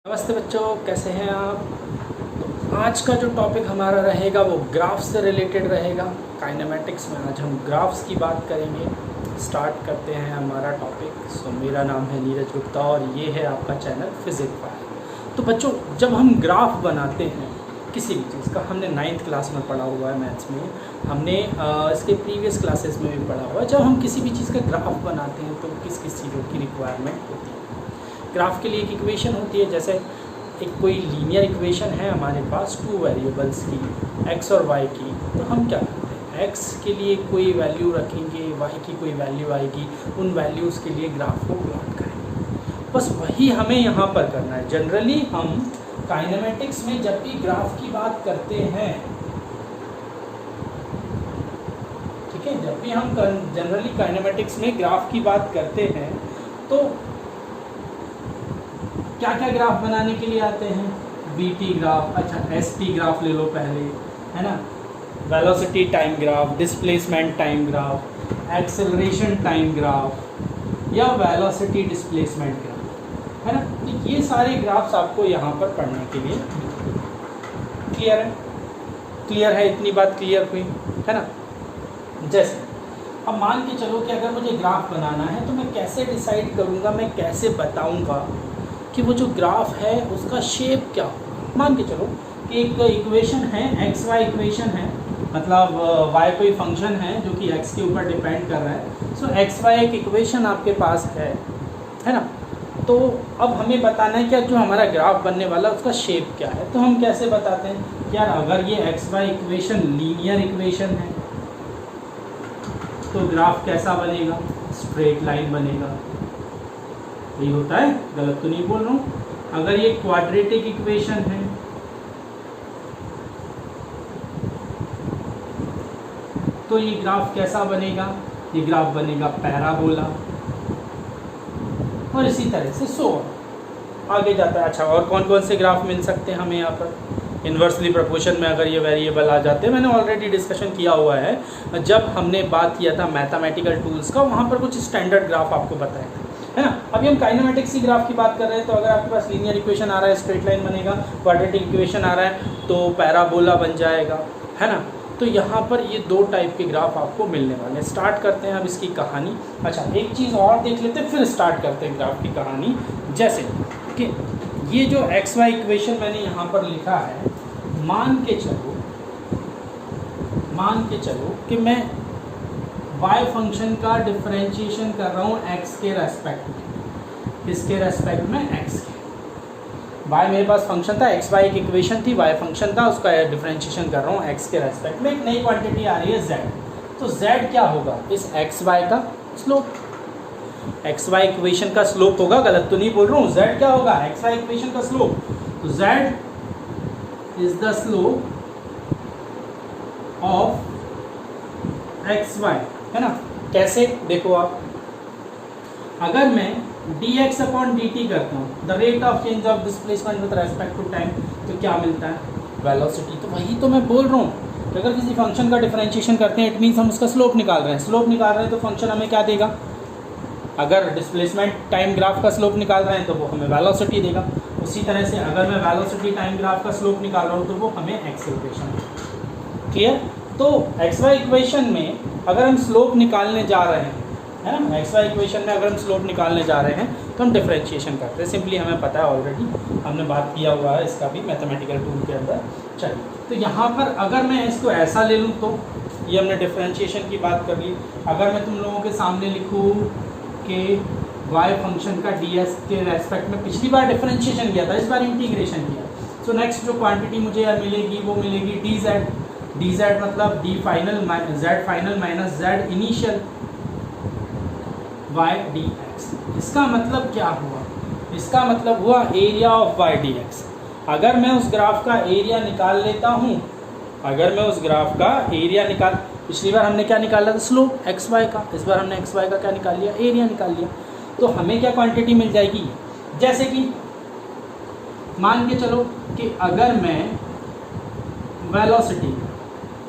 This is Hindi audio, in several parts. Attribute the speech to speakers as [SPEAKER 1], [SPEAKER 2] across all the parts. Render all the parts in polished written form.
[SPEAKER 1] नमस्ते बच्चों, कैसे हैं आप। तो आज का जो टॉपिक हमारा रहेगा वो ग्राफ्स से रिलेटेड रहेगा। काइनेमेटिक्स में आज हम ग्राफ्स की बात करेंगे। स्टार्ट करते हैं हमारा टॉपिक। मेरा नाम है नीरज गुप्ता और ये है आपका चैनल फिजिक्स फाइल। तो बच्चों, जब हम ग्राफ बनाते हैं किसी भी चीज़ का, हमने 9th क्लास में पढ़ा हुआ है मैथ्स में, हमने इसके प्रीवियस क्लासेस में भी पढ़ा हुआ है। जब हम किसी भी चीज़ का ग्राफ बनाते हैं तो किस किस चीज़ों की रिक्वायरमेंट होती है। ग्राफ के लिए एक इक्वेशन होती है, जैसे एक कोई लीनियर इक्वेशन है हमारे पास 2 वेरिएबल्स की, x और y की। तो हम क्या करते हैं, x के लिए कोई वैल्यू रखेंगे, y की कोई वैल्यू आएगी, उन वैल्यूज़ के लिए ग्राफ को प्लॉट करेंगे। बस वही हमें यहाँ पर करना है। जनरली हम काइनेमेटिक्स में जब भी ग्राफ की बात करते हैं, ठीक है, जब भी हम जनरली काइनेमेटिक्स में ग्राफ की बात करते हैं तो क्या क्या ग्राफ बनाने के लिए आते हैं। बीटी ग्राफ, अच्छा एसटी ग्राफ ले लो पहले, है ना, velocity time graph, displacement time graph, acceleration time graph या वेलोसिटी डिस्प्लेसमेंट ग्राफ, है ना। तो ये सारे ग्राफ्स आपको यहाँ पर पढ़ने के लिए क्लियर है इतनी बात क्लियर हुई, है ना। जैसे अब मान के चलो कि अगर मुझे ग्राफ बनाना है तो मैं कैसे डिसाइड करूँगा, मैं कैसे बताऊँगा कि वो जो ग्राफ है उसका शेप क्या होगा। मान के चलो कि एक इक्वेशन है, एक्स वाई इक्वेशन है, मतलब y कोई फंक्शन है जो कि x के ऊपर डिपेंड कर रहा है। सो एक्स वाई एक इक्वेशन आपके पास है ना। तो अब हमें बताना है क्या जो हमारा ग्राफ बनने वाला है उसका शेप क्या है। तो हम कैसे बताते हैं कि यार अगर ये X Y equation linear equation है तो ग्राफ कैसा बनेगा, स्ट्रेट लाइन बनेगा। यही होता है, गलत तो नहीं बोल रहा हूँ। अगर ये क्वाड्रेटिक इक्वेशन है तो ये ग्राफ कैसा बनेगा, ये ग्राफ बनेगा पैराबोला। और इसी तरह से सो आगे जाता है। अच्छा, और कौन कौन से ग्राफ मिल सकते हैं हमें यहाँ पर। इन्वर्सली प्रोपोर्शन में अगर ये वेरिएबल आ जाते हैं, मैंने ऑलरेडी डिस्कशन किया हुआ है जब हमने बात किया था मैथमेटिकल टूल्स का, वहाँ पर कुछ स्टैंडर्ड ग्राफ आपको बताए थे, है ना। अभी हम काइनेमेटिक्स की ग्राफ की बात कर रहे हैं। तो अगर आपके पास लीनियर इक्वेशन आ रहा है स्ट्रेट लाइन बनेगा, क्वाड्रेटिक इक्वेशन आ रहा है तो पैराबोला बन जाएगा, है ना। तो यहाँ पर ये 2 टाइप के ग्राफ आपको मिलने वाले हैं। स्टार्ट करते हैं अब इसकी कहानी। अच्छा, एक चीज़ और देख लेते हैं फिर स्टार्ट करते हैं ग्राफ की कहानी। जैसे कि ये जो एक्स वाई इक्वेशन मैंने यहाँ पर लिखा है, मान के चलो कि मैं y फंक्शन का डिफरेंशिएशन कर रहा हूँ x के रेस्पेक्ट में। किसके रेस्पेक्ट में, x के। y मेरे पास फंक्शन था, x y एक इक्वेशन थी, y फंक्शन था, उसका डिफरेंशिएशन कर रहा हूँ x के रेस्पेक्ट में। एक नई क्वांटिटी आ रही है z। तो z क्या होगा, इस x y का स्लोप। x y इक्वेशन का स्लोप होगा, गलत तो नहीं बोल रहा हूँ। z क्या होगा, x y इक्वेशन का स्लोप। तो z is the slope of X Y, है ना। कैसे, देखो आप, अगर मैं dx अपॉन dt करता हूँ, the rate of change of displacement with respect to time, तो क्या मिलता है, वेलोसिटी। तो वही तो मैं बोल रहा हूँ कि अगर किसी फंक्शन का डिफरेंशिएशन करते हैं इट मीन्स हम उसका स्लोप निकाल रहे हैं। स्लोप निकाल रहे हैं तो फंक्शन हमें क्या देगा, अगर डिस्प्लेसमेंट टाइम ग्राफ का स्लोप निकाल रहे हैं तो वो हमें वेलोसिटी देगा। उसी तरह से अगर मैं वेलोसिटी टाइम ग्राफ का स्लोप निकाल रहा हूँ तो वो हमें एक्सेलरेशन देगा। क्लियर। तो एक्स वाई इक्वेशन में अगर हम स्लोप निकालने जा रहे हैं, है ना, एक्स वाई इक्वेशन में अगर हम स्लोप निकालने जा रहे हैं तो हम डिफरेंशिएशन करते हैं। सिंपली हमें पता है, ऑलरेडी हमने बात किया हुआ है इसका भी मैथमेटिकल टूल के अंदर। चलिए, तो यहाँ पर अगर मैं इसको ऐसा ले लूँ तो ये हमने डिफरेंशिएशन की बात कर ली। अगर मैं तुम लोगों के सामने लिखूँ कि y फंक्शन का ds के रेस्पेक्ट में पिछली बार डिफरेंशिएशन किया था, इस बार इंटीग्रेशन किया। सो नेक्स्ट जो क्वांटिटी मुझे मिलेगी वो मिलेगी dz मतलब d final z final minus z initial y dx। इसका मतलब क्या हुआ, इसका मतलब हुआ एरिया ऑफ y dx। अगर मैं उस ग्राफ का एरिया निकाल लेता हूँ, पिछली बार हमने क्या निकाला था, स्लोप एक्स वाई का, इस बार हमने एक्स वाई का क्या निकाल लिया, एरिया निकाल लिया। तो हमें क्या क्वांटिटी मिल जाएगी, जैसे कि मान के चलो कि अगर मैं वेलोसिटी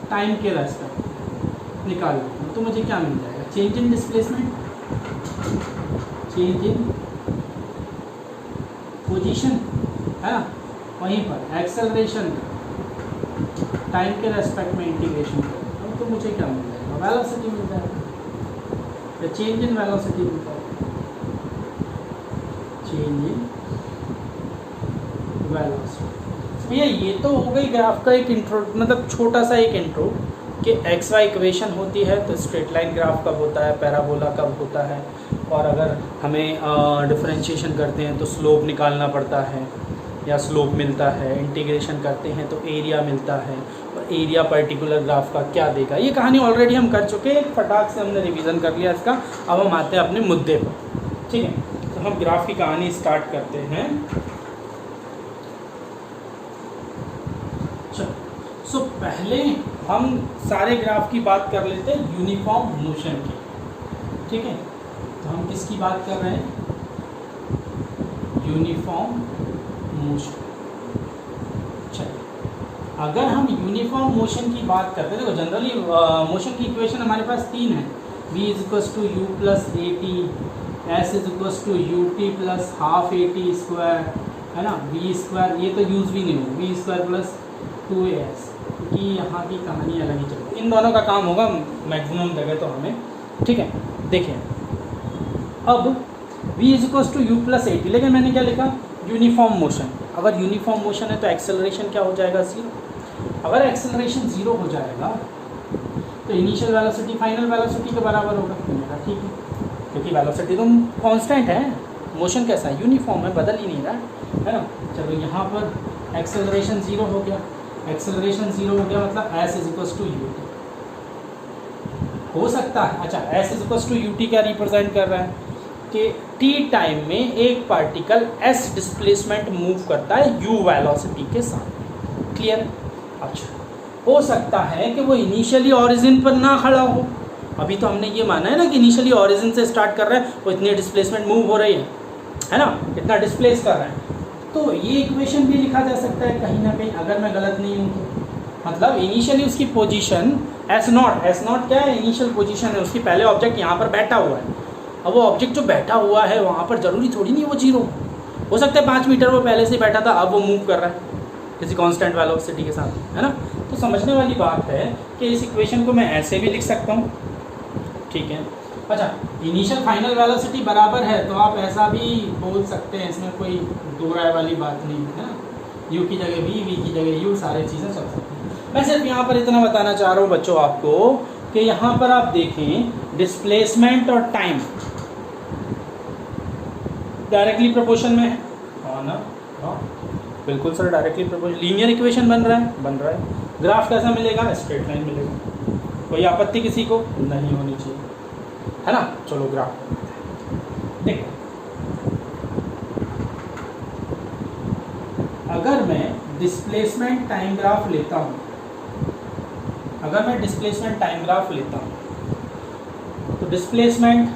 [SPEAKER 1] टाइम के रेस्पेक्ट निकाल लूँ तो मुझे क्या मिल जाएगा, change in displacement, change in position, है ना, वहीं पर एक्सेलरेशन टाइम के रेस्पेक्ट में इंटीग्रेशन करें तो मुझे क्या मिल जाएगा, वेलोसिटी मिल जाएगा, या चेंज इन वेलोसिटी मिलता है, चेंज इन वेलोसिटी। भैया ये तो हो गई ग्राफ का एक इंट्रो, मतलब छोटा सा एक इंट्रो कि एक्स वाई इक्वेशन होती है तो स्ट्रेट लाइन ग्राफ कब होता है, पैराबोला कब होता है, और अगर हमें डिफरेंशिएशन करते हैं तो स्लोप निकालना पड़ता है या स्लोप मिलता है, इंटीग्रेशन करते हैं तो एरिया मिलता है, और एरिया पर्टिकुलर ग्राफ का क्या देगा। ये कहानी ऑलरेडी हम कर चुके हैं, फटाक से हमने रिवीजन कर लिया इसका। अब हम आते हैं अपने मुद्दे पर, ठीक है। तो हम ग्राफ की कहानी स्टार्ट करते हैं। सो पहले हम सारे ग्राफ की बात कर लेते हैं यूनिफॉर्म मोशन की, ठीक है। तो हम किसकी बात कर रहे हैं, यूनिफॉर्म मोशन। चलिए, अगर हम यूनिफॉर्म मोशन की बात करते हैं, देखो जनरली मोशन की इक्वेशन हमारे पास तीन है, v is to you plus A T, S is to U T plus half A T square, है ना, वी स्क्वायर, ये तो यूज़ भी नहीं हो, वी स्क्वायर प्लस 2as, क्योंकि यहाँ की कहानी अलग ही चलती है। इन दोनों का काम होगा मैक्सिमम जगह तो हमें, ठीक है। देखिए अब v is to you plus A T, लेकिन मैंने क्या लिखा, यूनिफॉर्म मोशन। अगर यूनिफॉर्म मोशन है तो एक्सेलरेशन क्या हो जाएगा, 0। अगर एक्सेलरेशन 0 हो जाएगा तो इनिशियल वेलोसिटी फाइनल वेलोसिटी के बराबर होगा। मेरा ठीक है, क्योंकि वेलोसिटी तो कांस्टेंट है, मोशन कैसा है, यूनिफॉर्म है, बदल ही नहीं रहा है ना। चलो यहाँ पर एक्सेलरेशन 0 हो गया, एक्सेलरेशन 0 हो गया मतलब s is equal to you T हो सकता है। अच्छा, s is equal to you T क्या रिप्रेजेंट कर रहा है कि t टाइम में एक पार्टिकल s डिस्प्लेसमेंट मूव करता है u वेलोसिटी के साथ, क्लियर। अच्छा, हो सकता है कि वो इनिशियली ओरिजिन पर ना खड़ा हो, अभी तो हमने ये माना है ना कि इनिशियली ओरिजिन से स्टार्ट कर रहा है, वो इतनी डिस्प्लेसमेंट मूव हो रही है ना, इतना डिस्प्लेस कर रहा है। तो ये इक्वेशन भी लिखा जा सकता है कहीं ना कहीं, अगर मैं गलत नहीं हूँ तो। मतलब इनिशियली उसकी पोजीशन एस नॉट क्या है, इनिशियल पोजीशन है उसकी, पहले ऑब्जेक्ट यहाँ पर बैठा हुआ है। अब वो ऑब्जेक्ट जो बैठा हुआ है वहाँ पर ज़रूरी थोड़ी नहीं वो 0 हो सकता है 5 मीटर वो पहले से बैठा था, अब वो मूव कर रहा है किसी कांस्टेंट वेलोसिटी के साथ, है ना। तो समझने वाली बात है कि इस इक्वेशन को मैं ऐसे भी लिख सकता हूँ, ठीक है। अच्छा, इनिशियल फाइनल वेलोसिटी बराबर है तो आप ऐसा भी बोल सकते हैं, इसमें कोई दो राय वाली बात नहीं है ना, u की जगह v की जगह u, सारी चीज़ें चल सकती हैं। मैं सिर्फ यहाँ पर इतना बताना चाह रहा हूँ बच्चों आपको कि यहाँ पर आप देखें डिस्प्लेसमेंट और टाइम डायरेक्टली प्रोपोर्शन में है, हाँ ना, हाँ बिल्कुल sir, directly proportion, linear equation बन रहा है। ग्राफ कैसा मिलेगा, स्ट्रेट लाइन मिलेगा। कोई आपत्ति किसी को नहीं होनी चाहिए, है ना। चलो ग्राफ देखो, अगर मैं डिस्प्लेसमेंट टाइम ग्राफ लेता हूँ, तो डिस्प्लेसमेंट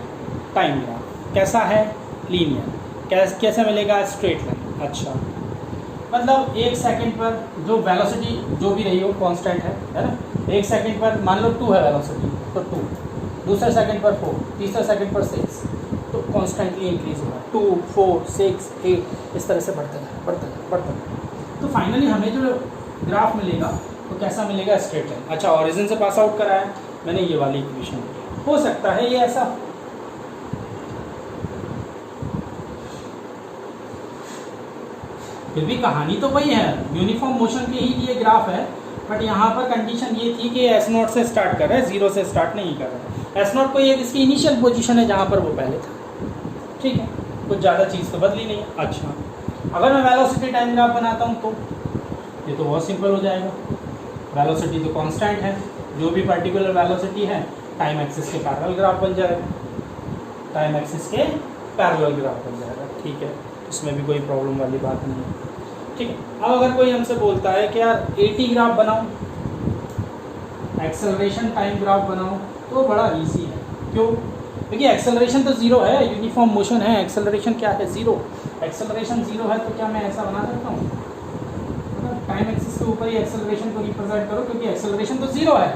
[SPEAKER 1] टाइम ग्राफ कैसा है, लीनियर, कैसे मिलेगा, स्ट्रेट लाइन। अच्छा, मतलब 1 सेकंड पर जो वेलोसिटी जो भी रही हो कांस्टेंट है ना। 1 सेकंड पर मान लो 2 है वेलोसिटी, तो 2, दूसरे सेकंड पर 4, तीसरे सेकंड पर 6, तो कॉन्स्टेंटली इंक्रीज होगा, 2, 4, 6, 8 इस तरह से बढ़ता जाए। तो फाइनली हमें जो ग्राफ मिलेगा तो कैसा मिलेगा, स्ट्रेट लाइन। अच्छा, ओरिजिन से पास आउट कराया मैंने, ये वाली इक्वेशन हो सकता है ये ऐसा, फिर भी कहानी तो वही है, यूनिफॉर्म मोशन के ही लिए ग्राफ है, बट यहाँ पर कंडीशन ये थी कि S0 से स्टार्ट कर रहा है, 0 से स्टार्ट नहीं कर रहा है। S0 कोई एक इसकी इनिशियल पोजीशन है जहाँ पर वो पहले था, ठीक है, कुछ ज़्यादा चीज़ तो बदली नहीं है। अच्छा, अगर मैं वेलोसिटी टाइम ग्राफ बनाता हूँ तो ये तो बहुत सिंपल हो जाएगा, वेलोसिटी तो कांस्टेंट है, जो भी पर्टिकुलर वेलोसिटी है टाइम एक्सिस के पैरेलल ग्राफ बन जाएगा, ठीक है, इसमें भी कोई प्रॉब्लम वाली बात नहीं है, ठीक है। अब अगर कोई हमसे बोलता है कि यार AT ग्राफ बनाओ, एक्सेलरेशन टाइम ग्राफ बनाओ, तो बड़ा इजी है। क्यों? क्योंकि एक्सेलरेशन तो 0 है, यूनिफॉर्म मोशन है, एक्सेलरेशन क्या है, 0। एक्सेलरेशन 0 है तो क्या मैं ऐसा बना सकता हूँ, मतलब टाइम एक्सिस के ऊपर ही एक्सेलरेशन को रिप्रेजेंट करो, क्योंकि एक्सेलरेशन तो 0 है।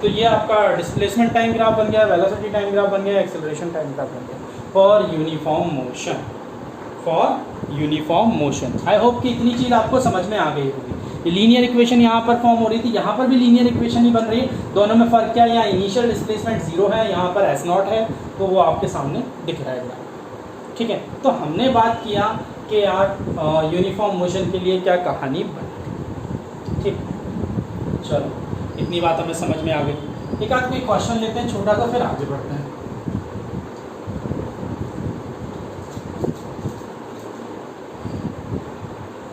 [SPEAKER 1] तो ये आपका डिस्प्लेसमेंट टाइम ग्राफ बन गया, वेलोसिटी टाइम ग्राफ बन गया, एक्सेलरेशन टाइम ग्राफ बन गया for uniform motion. For uniform motion. I hope कि इतनी चीज़ आपको समझ में आ गई होगी। ये लीनियर इक्वेशन यहाँ पर फॉर्म हो रही थी, यहाँ पर भी लीनियर इक्वेशन ही बन रही है। दोनों में फ़र्क क्या है, यहाँ इनिशियल डिस्प्लेसमेंट 0 है, यहाँ पर S0 है, तो वो आपके सामने दिख रहा है। ठीक है, तो हमने बात किया कि यार यूनिफॉर्म मोशन के लिए क्या कहानी बनी। ठीक, चलो इतनी बात हमें समझ में आ गई। एक आध कोई क्वेश्चन लेते हैं छोटा सा, फिर आगे बढ़ते हैं।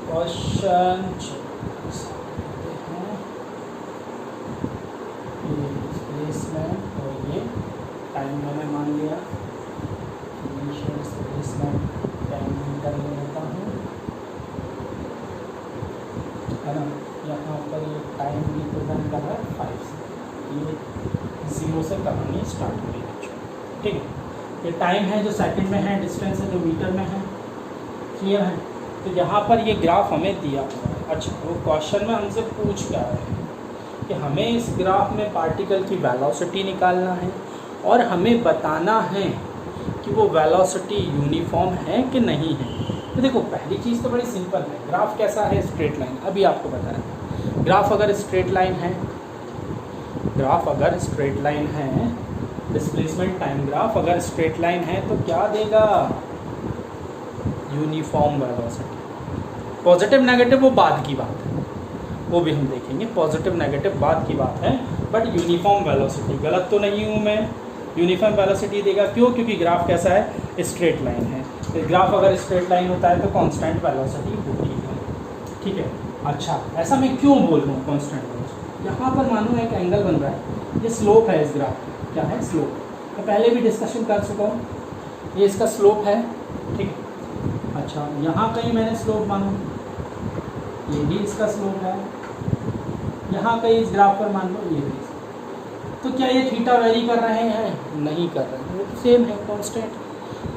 [SPEAKER 1] क्वेश्चन डिस्प्लेसमेंट, और ये टाइम मैंने मान लिया, इनिशियल डिस्प्लेसमेंट टाइम कर लेता हूँ, है ना। यहाँ पर ये टाइम रिप्रेजेंट कर रहा है 5 से, ये 0 से कहानी स्टार्ट हो रही है। ठीक है, ये टाइम है जो सेकंड में है, डिस्टेंस है जो मीटर में है। क्लियर है। तो यहाँ पर ये ग्राफ हमें दिया हुआ है। अच्छा, वो क्वेश्चन में हमसे पूछ क्या रहे हैं कि हमें इस ग्राफ में पार्टिकल की वेलोसिटी निकालना है और हमें बताना है कि वो वेलोसिटी यूनिफॉर्म है कि नहीं है। तो देखो, पहली चीज़ तो बड़ी सिंपल है, ग्राफ कैसा है, स्ट्रेट लाइन। अभी आपको बता रहा है, ग्राफ अगर स्ट्रेट लाइन है, ग्राफ अगर स्ट्रेट लाइन है, डिस्प्लेसमेंट टाइम ग्राफ अगर स्ट्रेट लाइन है तो क्या देगा, यूनिफॉर्म वेलोसिटी। पॉजिटिव नेगेटिव वो बाद की बात है, वो भी हम देखेंगे, पॉजिटिव नेगेटिव बाद की बात है, बट यूनिफॉर्म वेलोसिटी, गलत तो नहीं हूँ मैं, यूनिफॉर्म वेलोसिटी देगा। क्यों? क्योंकि ग्राफ कैसा है, स्ट्रेट लाइन है। तो ग्राफ अगर स्ट्रेट लाइन होता है तो कांस्टेंट वेलोसिटी होती है। ठीक है। अच्छा, ऐसा मैं क्यों बोल रहा हूँ कांस्टेंट वेलोसिटी? यहाँ पर मानो एक एंगल बन रहा है, ये स्लोप है इस ग्राफ की। क्या है? स्लोप। तो पहले भी डिस्कशन कर चुका हूँ, ये इसका स्लोप है। ठीक है। अच्छा, यहाँ कहीं मैंने स्लोप मानो, ये भी इसका स्लोप है, यहाँ कहीं इस ग्राफ पर मान लो ये भी। तो क्या ये थीटा वैरी कर रहे हैं? नहीं कर रहे हैं, वो तो सेम है, कांस्टेंट।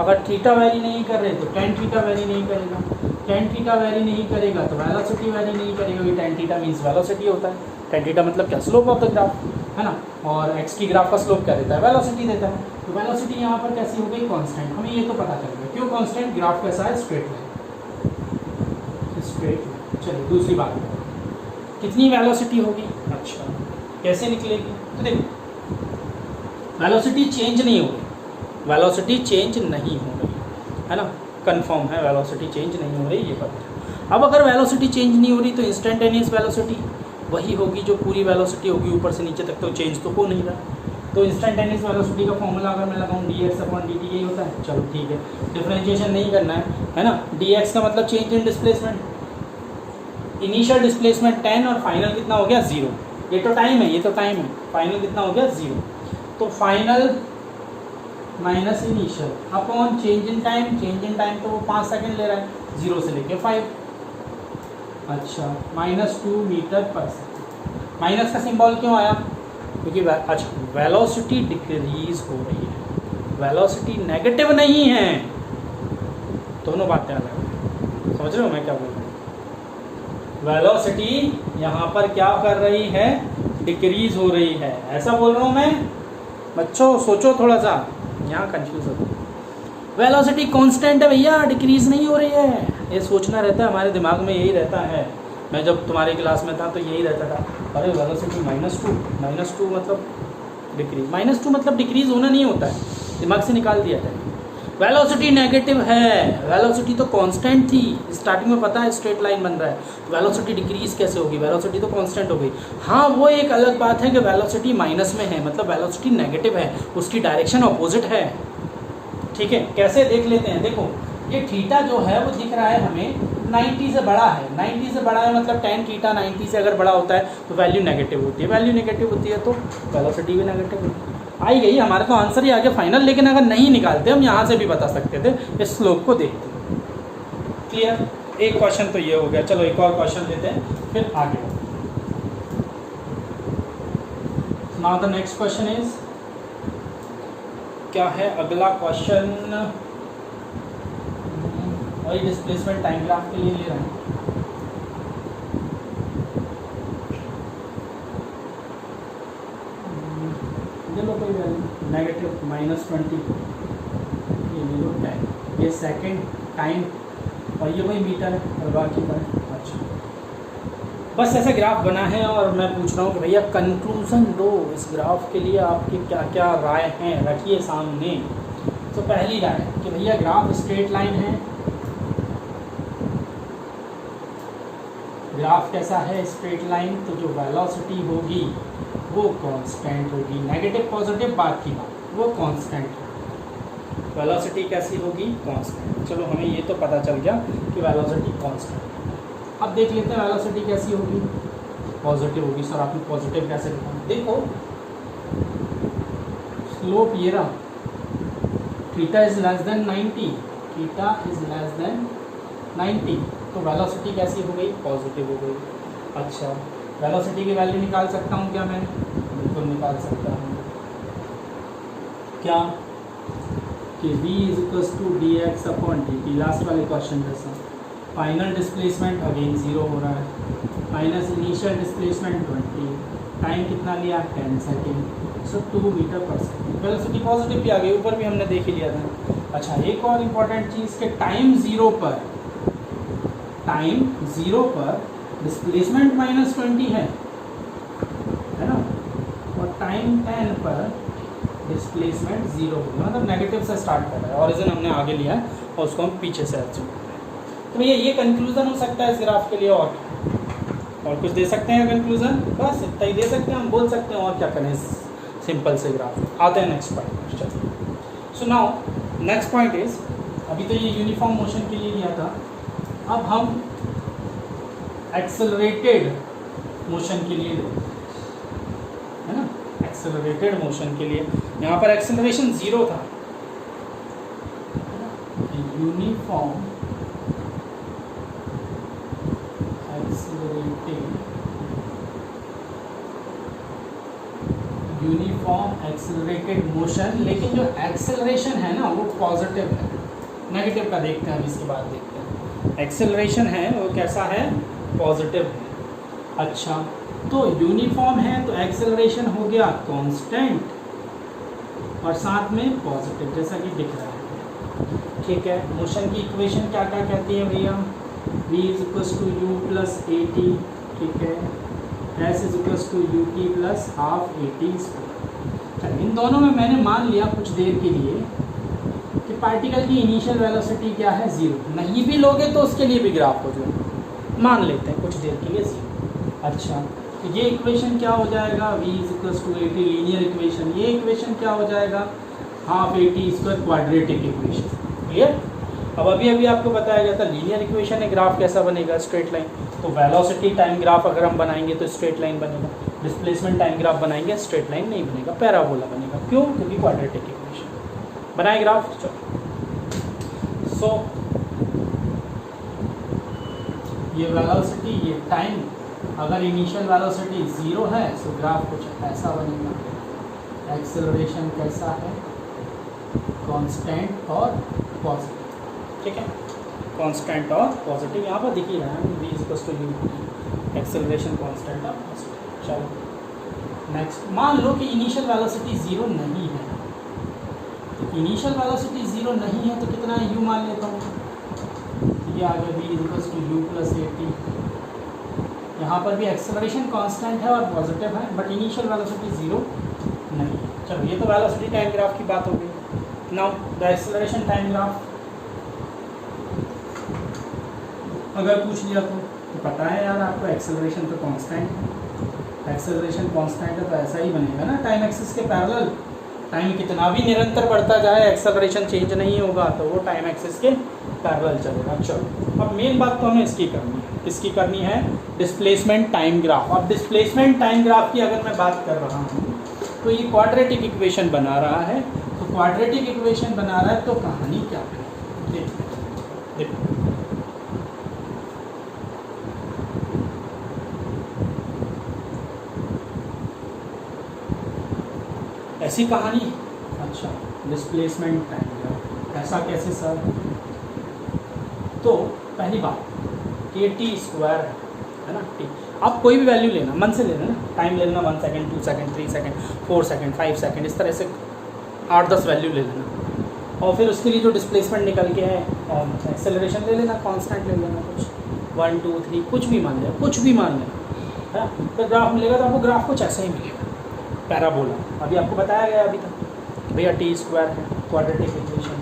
[SPEAKER 1] अगर थीटा वैरी नहीं कर रहे तो टेन थीटा वैरी नहीं करेगा, टेन थीटा वैरी नहीं करेगा तो वेलोसिटी वैरी नहीं करेगा। ये टेन थीटा मीन्स वेलोसिटी होता है, टेन थीटा मतलब क्या, स्लोप ऑफ द ग्राफ, है ना। और एक्स की ग्राफ का स्लोप क्या देता है, वेलोसिटी देता है। तो वेलोसिटी यहाँ पर कैसी हो गई, कांस्टेंट। हमें ये तो पता चल गया क्यों कांस्टेंट, ग्राफ कैसा है, स्ट्रेट लाइन, स्ट्रेट। चलिए दूसरी बात, कितनी वेलोसिटी होगी? अच्छा, कैसे निकलेगी? तो देखो, वेलोसिटी चेंज नहीं हो रही, वेलोसिटी चेंज नहीं हो रही, है ना, कंफर्म है, वेलोसिटी चेंज नहीं हो रही, ये पता है। अब अगर वेलोसिटी चेंज नहीं हो रही तो इंस्टेंटेनियस वेलोसिटी वही होगी जो पूरी वेलोसिटी होगी ऊपर से नीचे तक, तो चेंज तो हो नहीं रहा। तो इंस्टेंटेनियस वेलोसिटी का फॉर्मूला अगर मैं लगाऊँ dx/dt, यही होता है। चलो ठीक है, डिफरेंशिएशन नहीं करना है ना। dx का मतलब change in displacement, initial displacement 10 और फाइनल कितना हो गया, 0। ये तो टाइम है, ये तो टाइम है, फाइनल कितना हो गया, 0। तो final minus initial upon change in time, change in time तो वो 5 सेकंड ले रहा है, 0 से लेके 5। अच्छा, -2 मीटर पर सेकंड। माइनस का सिंबल क्यों आया? क्योंकि अच्छा, वेलोसिटी डिक्रीज हो रही है, वेलोसिटी नेगेटिव नहीं है। दोनों बातें अलग हैं, समझ रहे हो मैं क्या बोल रहा हूँ। वेलोसिटी यहाँ पर क्या कर रही है, डिक्रीज हो रही है, ऐसा बोल रहा हूँ मैं। बच्चों सोचो थोड़ा सा, यहाँ कंफ्यूज हो। वेलोसिटी कांस्टेंट है भैया, डिक्रीज नहीं हो रही है, ये सोचना रहता है हमारे दिमाग में, यही रहता है। मैं जब तुम्हारी क्लास में था तो यही रहता था, अरे वेलोसिटी -2 मतलब डिक्रीज, -2 मतलब डिक्रीज होना नहीं होता है, दिमाग से निकाल दिया जाए। वेलोसिटी नेगेटिव है, वेलोसिटी तो कांस्टेंट थी, स्टार्टिंग में पता है स्ट्रेट लाइन बन रहा है, वेलोसिटी डिक्रीज कैसे होगी, वेलोसिटी तो कांस्टेंट हो गई। हाँ, वो एक अलग बात है कि वेलोसिटी माइनस में है, मतलब वेलोसिटी नेगेटिव है, उसकी डायरेक्शन अपोजिट है। ठीक है, कैसे देख लेते हैं। देखो, ये थीटा जो है वो दिख रहा है हमें 90 से बड़ा है, 90 से बड़ा है मतलब टेन थीटा 90 से अगर बड़ा होता है तो वैल्यू नेगेटिव होती है, वैल्यू नेगेटिव होती है तो वेलोसिटी भी नेगेटिव होती है। आई गई, हमारे तो आंसर ही आ गया फाइनल। लेकिन अगर नहीं निकालते हम यहाँ से भी बता सकते थे, इस स्लोप को देखते। क्लियर? एक क्वेश्चन तो ये हो गया। चलो एक और क्वेश्चन लेते हैं, फिर आगे। Now the next question is, क्या है अगला क्वेश्चन? वही डिस्प्लेसमेंट टाइम ग्राफ के लिए ले रहे हैं। ले लो कोई वैल्यू, नेगेटिव -20, ये ले लो 10। ये सेकेंड टाइम और ये वही मीटर है और बाकी पर है। अच्छा, बस ऐसा ग्राफ बना है और मैं पूछ रहा हूँ कि भैया कंक्लूज़न दो इस ग्राफ के लिए, आपकी क्या क्या राय हैं, रखिए सामने। तो पहली राय कि भैया ग्राफ स्ट्रेट लाइन है, ग्राफ कैसा है, स्ट्रेट लाइन, तो जो वेलोसिटी होगी वो कांस्टेंट होगी। नेगेटिव पॉजिटिव बात की बात, वो कांस्टेंट है। वेलोसिटी कैसी होगी, कांस्टेंट। चलो हमें ये तो पता चल गया कि वेलोसिटी कांस्टेंट है। अब देख लेते हैं वेलोसिटी कैसी होगी, पॉजिटिव होगी। सर आपने पॉजिटिव कैसे लिखा, देखो स्लोप ये रहा, theta is less than 90, theta is less than 90, तो वेलोसिटी कैसी हो गई, पॉजिटिव हो गई। अच्छा, वेलोसिटी की वैल्यू निकाल सकता हूँ क्या मैं, बिल्कुल निकाल सकता हूँ। क्या कि v is equals to D X upon D T, last वाले क्वेश्चन जैसा। फाइनल डिस्प्लेसमेंट अगेन 0 हो रहा है, माइनस इनिशियल डिस्प्लेसमेंट 20, टाइम कितना लिया 10 सेकेंड, सो 2 metre per second. Velocity positive भी आ गई, ऊपर भी हमने देख ही लिया था। अच्छा, एक और इम्पॉर्टेंट चीज़ कि टाइम 0 पर डिस्प्लेसमेंट -20 है ना, और टाइम 10 पर डिस्प्लेसमेंट 0 होगा, मतलब नेगेटिव से स्टार्ट कर रहा है। ऑरिजिन हमने आगे लिया है और उसको हम पीछे से एज्यूम कर रहे हैं। तो भैया ये कंक्लूजन हो सकता है इस ग्राफ के लिए, और कुछ दे सकते हैं कंक्लूजन, बस इतना ही दे सकते हैं, हम बोल सकते हैं और क्या करें सिंपल से ग्राफ। आते हैं नेक्स्ट पॉइंट। चलिए, so now next point is, अभी तो ये यूनिफॉर्म मोशन के लिए लिया था, अब हम एक्सेलरेटेड मोशन के लिए है ना, एक्सेलरेटेड मोशन के लिए यहाँ पर एक्सेलरेशन 0 था, यूनिफॉर्म एक्सेलरेटेड मोशन, लेकिन जो एक्सेलरेशन है ना वो पॉजिटिव है। नेगेटिव का देखते हैं, अभी इसके बाद देखते हैं। एक्सेलरेशन है वो कैसा है, पॉजिटिव है। अच्छा, तो यूनिफॉर्म है तो एक्सेलरेशन हो गया कांस्टेंट और साथ में पॉजिटिव, जैसा कि दिख रहा है। ठीक है, मोशन की इक्वेशन क्या क्या कहती है भैया, v is equals to you plus A t, ठीक है, s is equals to U T plus half A T square. इन दोनों में मैंने मान लिया कुछ देर के लिए कि पार्टिकल की इनिशियल वेलोसिटी क्या है, 0। नहीं भी लोगे तो उसके लिए भी ग्राफ हो जाए, मान लेते हैं कुछ देर के लिए 0। अच्छा, तो ये इक्वेशन क्या हो जाएगा, v is equals to A T, linear equation. ये इक्वेशन क्या हो जाएगा, half A T square, quadratic equation. Clear. अब अभी आपको बताया गया था लीनियर इक्वेशन है, ग्राफ कैसा बनेगा, स्ट्रेट लाइन। तो वेलोसिटी टाइम ग्राफ अगर हम बनाएंगे तो स्ट्रेट लाइन बनेगा, डिस्प्लेसमेंट टाइम ग्राफ बनाएंगे स्ट्रेट लाइन नहीं बनेगा, पैराबोला बनेगा। क्यों, क्योंकि क्वाड्रेटिक इक्वेशन। बनाए ग्राफ, चलो। सो ये वेलोसिटी, ये टाइम, अगर इनिशियल वेलोसिटी 0 है तो ग्राफ कुछ ऐसा बनेगा। एक्सेलरेशन कैसा है, कांस्टेंट और पॉजिटिव। ठीक है, कांस्टेंट और पॉजिटिव यहाँ पर दिख ही रहा है, v is equals to U, acceleration constant और पॉजिटिव। चलो नेक्स्ट, मान लो कि इनिशियल वेलोसिटी 0 नहीं है, तो इनिशियल वेलोसिटी 0 नहीं है तो कितना है, u मान लेता हूँ, ये आ गया v is equals to you plus A T. यहाँ पर भी एक्सेलरेशन कांस्टेंट है और पॉजिटिव है, बट इनिशियल वेलोसिटी 0 नहीं है। चलो, ये तो वेलोसिटी टाइम ग्राफ की बात हो गई। Now the acceleration time graph अगर पूछ लिया तो पता है यार आपको, एक्सेलरेशन तो कांस्टेंट है, एक्सेलरेशन कांस्टेंट है तो ऐसा ही बनेगा ना टाइम एक्सिस के पैरेलल। टाइम कितना भी निरंतर बढ़ता जाए, एक्सेलरेशन चेंज नहीं होगा, तो वो टाइम एक्सिस के पैरेलल चलेगा। चलो, अब मेन बात तो हमें इसकी करनी है, इसकी करनी है डिस्प्लेसमेंट टाइम ग्राफ। अब डिस्प्लेसमेंट टाइम ग्राफ की अगर मैं बात कर रहा हूँ तो ये क्वाड्रेटिक इक्वेशन बना रहा है, तो क्वाड्रेटिक इक्वेशन बना रहा है तो कहानी क्या है, देखो ऐसी कहानी। अच्छा, डिस्प्लेसमेंट टाइम ग्राफ ऐसा कैसे सर, तो पहली बात के टी स्क्वायर है ना, टी, आप कोई भी वैल्यू लेना, मन से लेना ना, टाइम ले लेना 1 second, 2 second, 3 second, 4 second, 5 second, इस तरह से 8-10 वैल्यू ले लेना और फिर उसके लिए जो डिस्प्लेसमेंट निकल के है और एक्सेलरेशन ले लेना, कांस्टेंट ले लेना, कुछ 1 2 3 कुछ भी मान लेना, कुछ भी मान लेना है। तो ग्राफ मिलेगा तो आपको ग्राफ कुछ ऐसा ही मिलेगा, पैराबोला। अभी आपको बताया गया अभी तक भैया टी स्क्वायर है, क्वाड्रेटिक इक्वेशन,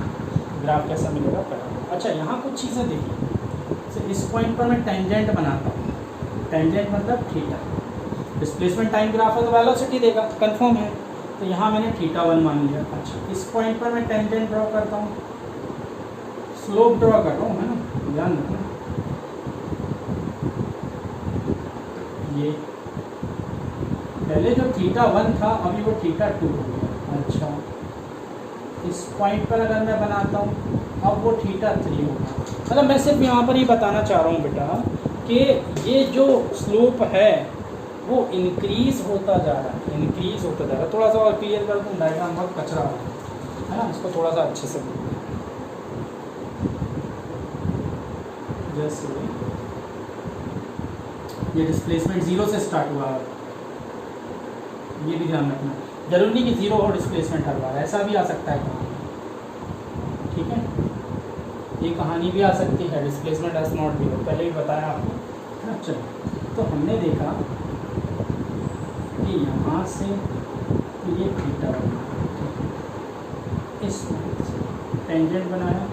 [SPEAKER 1] ग्राफ कैसा मिलेगा, पैराबोला। अच्छा यहाँ कुछ चीज़ें देखिए, इस पॉइंट पर मैं टेंजेंट बनाता हूँ, टेंजेंट मतलब थीटा, डिस्प्लेसमेंट टाइम ग्राफ है तो वेलोसिटी देगा, कंफर्म है। तो यहाँ मैंने θ1 मान लिया। अच्छा इस पॉइंट पर मैं टेंजेंट ड्रॉ करता हूँ, स्लोप ड्रॉ कर रहा हूँ, है ना, ध्यान रखना। ये पहले जो θ1 था अभी वो θ2 हो गया। अच्छा इस पॉइंट पर अगर मैं बनाता हूँ अब वो θ3 होगा। मतलब मैं सिर्फ यहाँ पर ही बताना चाह रहा हूँ बेटा कि ये जो स्लोप है वो इंक्रीज होता जा रहा है, इंक्रीज होता जा रहा है। थोड़ा सा और क्लियर कर दूँ, डायग्राम बहुत कचरा है ना, इसको थोड़ा सा अच्छे से जैसे ये डिस्प्लेसमेंट 0 से स्टार्ट हुआ है, ये भी ध्यान रखना, जरूरी नहीं कि 0 हो डिस्प्लेसमेंट हर बार, ऐसा भी आ सकता है कहानी, ठीक है। ये कहानी भी आ सकती है, डिस्प्लेसमेंट एज नॉट 0, पहले भी बताया आपको। चलो तो हमने देखा कि यहाँ से ये θ1 इस टेंजेंट बनाया,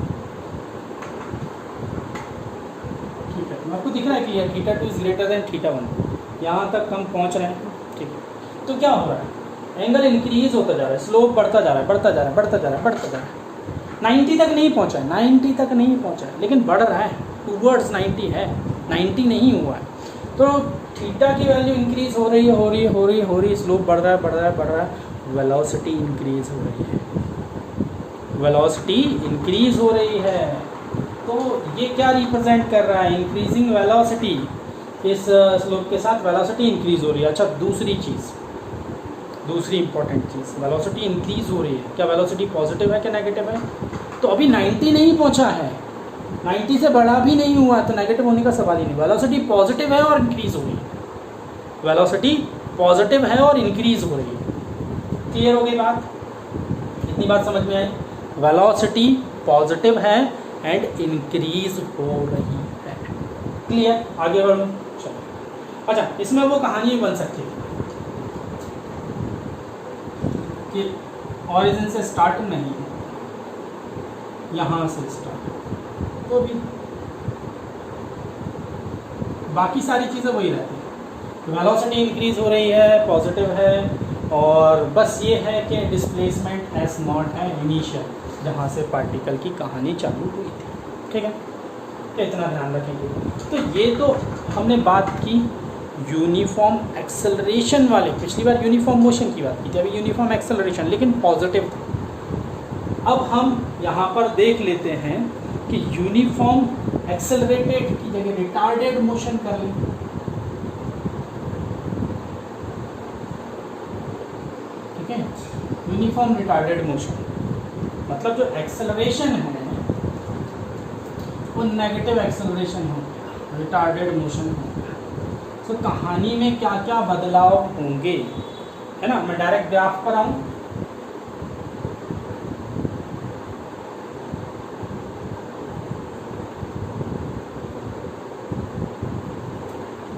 [SPEAKER 1] ठीक है। आपको दिख रहा है कि ये θ2 इज ग्रेटर देन θ1, यहाँ तक हम पहुँच रहे हैं, ठीक है। तो क्या हो रहा है, एंगल इंक्रीज होता जा रहा है, स्लोप बढ़ता जा रहा है, बढ़ता जा रहा है, बढ़ता जा रहा है, बढ़ता जा रहा है। 90 तक नहीं पहुँचा है, 90 तक नहीं पहुँचा है, लेकिन बढ़ रहा है, टूवर्ड्स 90 है, 90 नहीं हुआ है। तो थीटा की वैल्यू इंक्रीज हो रही है, हो रही है, हो रही है, हो रही है, स्लोप बढ़ रहा है, बढ़ रहा है, बढ़ रहा है, वेलोसिटी इंक्रीज हो रही है, वेलोसिटी इंक्रीज हो रही है। तो ये क्या रिप्रेजेंट कर रहा है, इंक्रीजिंग वेलोसिटी, इस स्लोप के साथ वेलोसिटी इंक्रीज हो रही है। अच्छा दूसरी चीज़, दूसरी इंपॉर्टेंट चीज़, वेलोसिटी इंक्रीज हो रही है, क्या वेलोसिटी पॉजिटिव है क्या नेगेटिव है? तो अभी 90 नहीं पहुंचा है, 90 से बड़ा भी नहीं हुआ, तो नेगेटिव होने का सवाल ही नहीं। वेलोसिटी पॉजिटिव है और इंक्रीज हो रही है, वेलोसिटी पॉजिटिव है और इंक्रीज हो रही है। क्लियर हो गई बात, इतनी बात समझ में आई? वेलोसिटी पॉजिटिव है एंड इंक्रीज हो रही है। क्लियर, आगे बढ़ो। चलो अच्छा, इसमें वो कहानी बन सकती है कि ऑरिजिन से स्टार्ट नहीं, यहाँ से स्टार्ट, तो भी बाकी सारी चीज़ें वही रहती हैं। वेलोसिटी इंक्रीज हो रही है, पॉजिटिव है, और बस ये है कि डिस्प्लेसमेंट एस नॉट है इनिशियल, जहाँ से पार्टिकल की कहानी चालू हुई थी, ठीक है। तो इतना ध्यान रखेंगे। तो ये तो हमने बात की यूनिफॉर्म एक्सेलरेशन वाले, पिछली बार यूनिफॉर्म मोशन की बात की थी, अभी यूनिफॉर्म एक्सेलरेशन, लेकिन पॉजिटिव था। अब हम यहाँ पर देख लेते हैं कि यूनिफॉर्म एक्सेलरेटेड की जगह रिटार्डेड मोशन कर लें। ठीक है, यूनिफॉर्म रिटार्डेड मोशन मतलब जो एक्सेलरेशन है वो नेगेटिव एक्सेलरेशन हो गया, रिटार्डेड मोशन हो गया। तो कहानी में क्या क्या बदलाव होंगे, है ना। मैं डायरेक्ट ग्राफ पर आऊँ,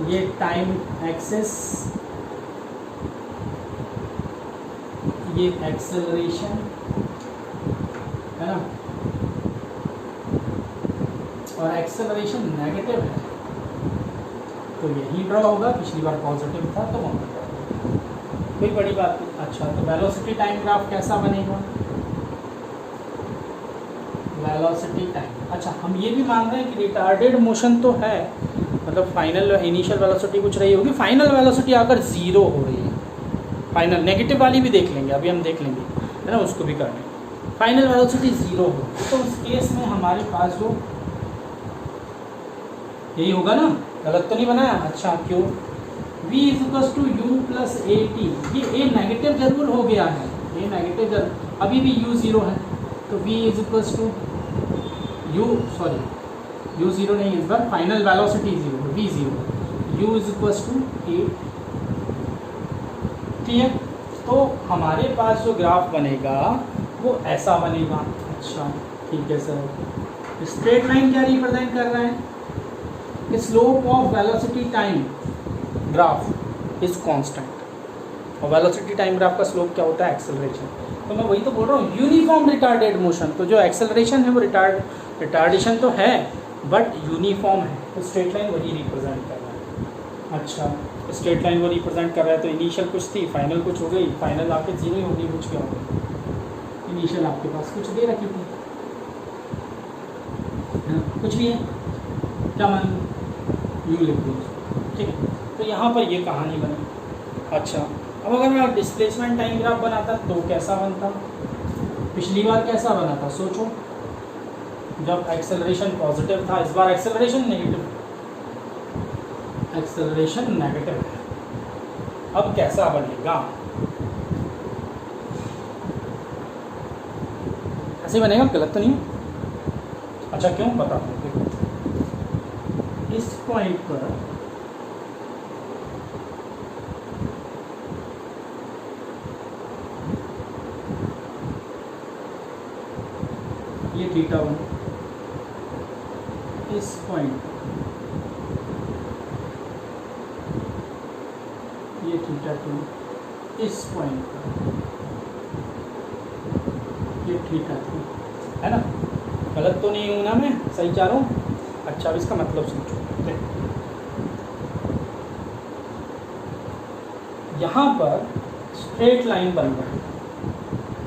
[SPEAKER 1] ये टाइम एक्सिस, ये एक्सेलरेशन है ना, और एक्सेलरेशन नेगेटिव है तो यही ड्रॉ होगा। पिछली बार पॉजिटिव था तो वहाँ पर कोई बड़ी बात नहीं। अच्छा, तो वेलोसिटी टाइम ग्राफ कैसा बनेगा, वेलोसिटी टाइम। अच्छा, हम ये भी मान रहे हैं कि रिटार्डेड मोशन तो है, मतलब फाइनल इनिशियल वेलोसिटी कुछ रही होगी, फाइनल वेलोसिटी आकर 0 हो रही है। फाइनल नेगेटिव वाली भी देख लेंगे, अभी हम देख लेंगे, है ना, उसको भी करने। फाइनल वेलोसिटी 0 हो तो उस केस में हमारे पास जो यही होगा ना, गलत तो नहीं बनाया। अच्छा, क्यों? v is to you plus A T, ये a नेगेटिव जरूर हो गया है, a नेगेटिव जरूर, अभी भी u 0 है, तो v is to u, sorry u 0 नहीं, इस बार final velocity 0, v 0, u is to a. ठीक है, तो हमारे पास जो ग्राफ बनेगा वो ऐसा बनेगा। अच्छा ठीक है सर। स्ट्रेट लाइन क्या रिप्रेजेंट कर रहा है? Slope of velocity time graph is constant, और वेलोसिटी टाइम ग्राफ का स्लोप क्या होता है? एक्सेलरेशन। तो मैं वही तो बोल रहा हूँ, यूनिफॉर्म रिटार्डेड मोशन। तो जो एक्सेलरेशन है वो रिटार्डेशन तो है बट यूनिफॉर्म है, तो स्ट्रेट लाइन वही रिप्रेजेंट कर रहा है। अच्छा, स्ट्रेट लाइन वो रिप्रेजेंट कर रहा है, तो इनिशियल कुछ थी, फाइनल कुछ हो गई, फाइनल आपके जीरो ही होगी, कुछ क्या होगी? इनिशियल आपके पास कुछ दे रखी थी, कुछ भी है क्या मान यू लिख दो, ठीक है। तो यहाँ पर ये कहानी बनी। अच्छा, अब अगर मैं डिस्प्लेसमेंट टाइम ग्राफ बनाता तो कैसा बनता? पिछली बार कैसा बना था सोचो, जब एक्सेलरेशन पॉजिटिव था, इस बार एक्सेलरेशन नेगेटिव, एक्सेलरेशन नेगेटिव है। अब कैसा बनेगा? ऐसे बनेगा, गलत तो नहीं? अच्छा क्यों, पता देखो, इस पॉइंट पर ये थीटा 1, इस पॉइंट ये थीटा 2, इस पॉइंट पर ये थीटा 3, है ना? गलत तो नहीं हूँ ना मैं, सही जा रहा हूँ? अच्छा, अब इसका मतलब समझो, यहाँ पर स्ट्रेट लाइन बन रहा है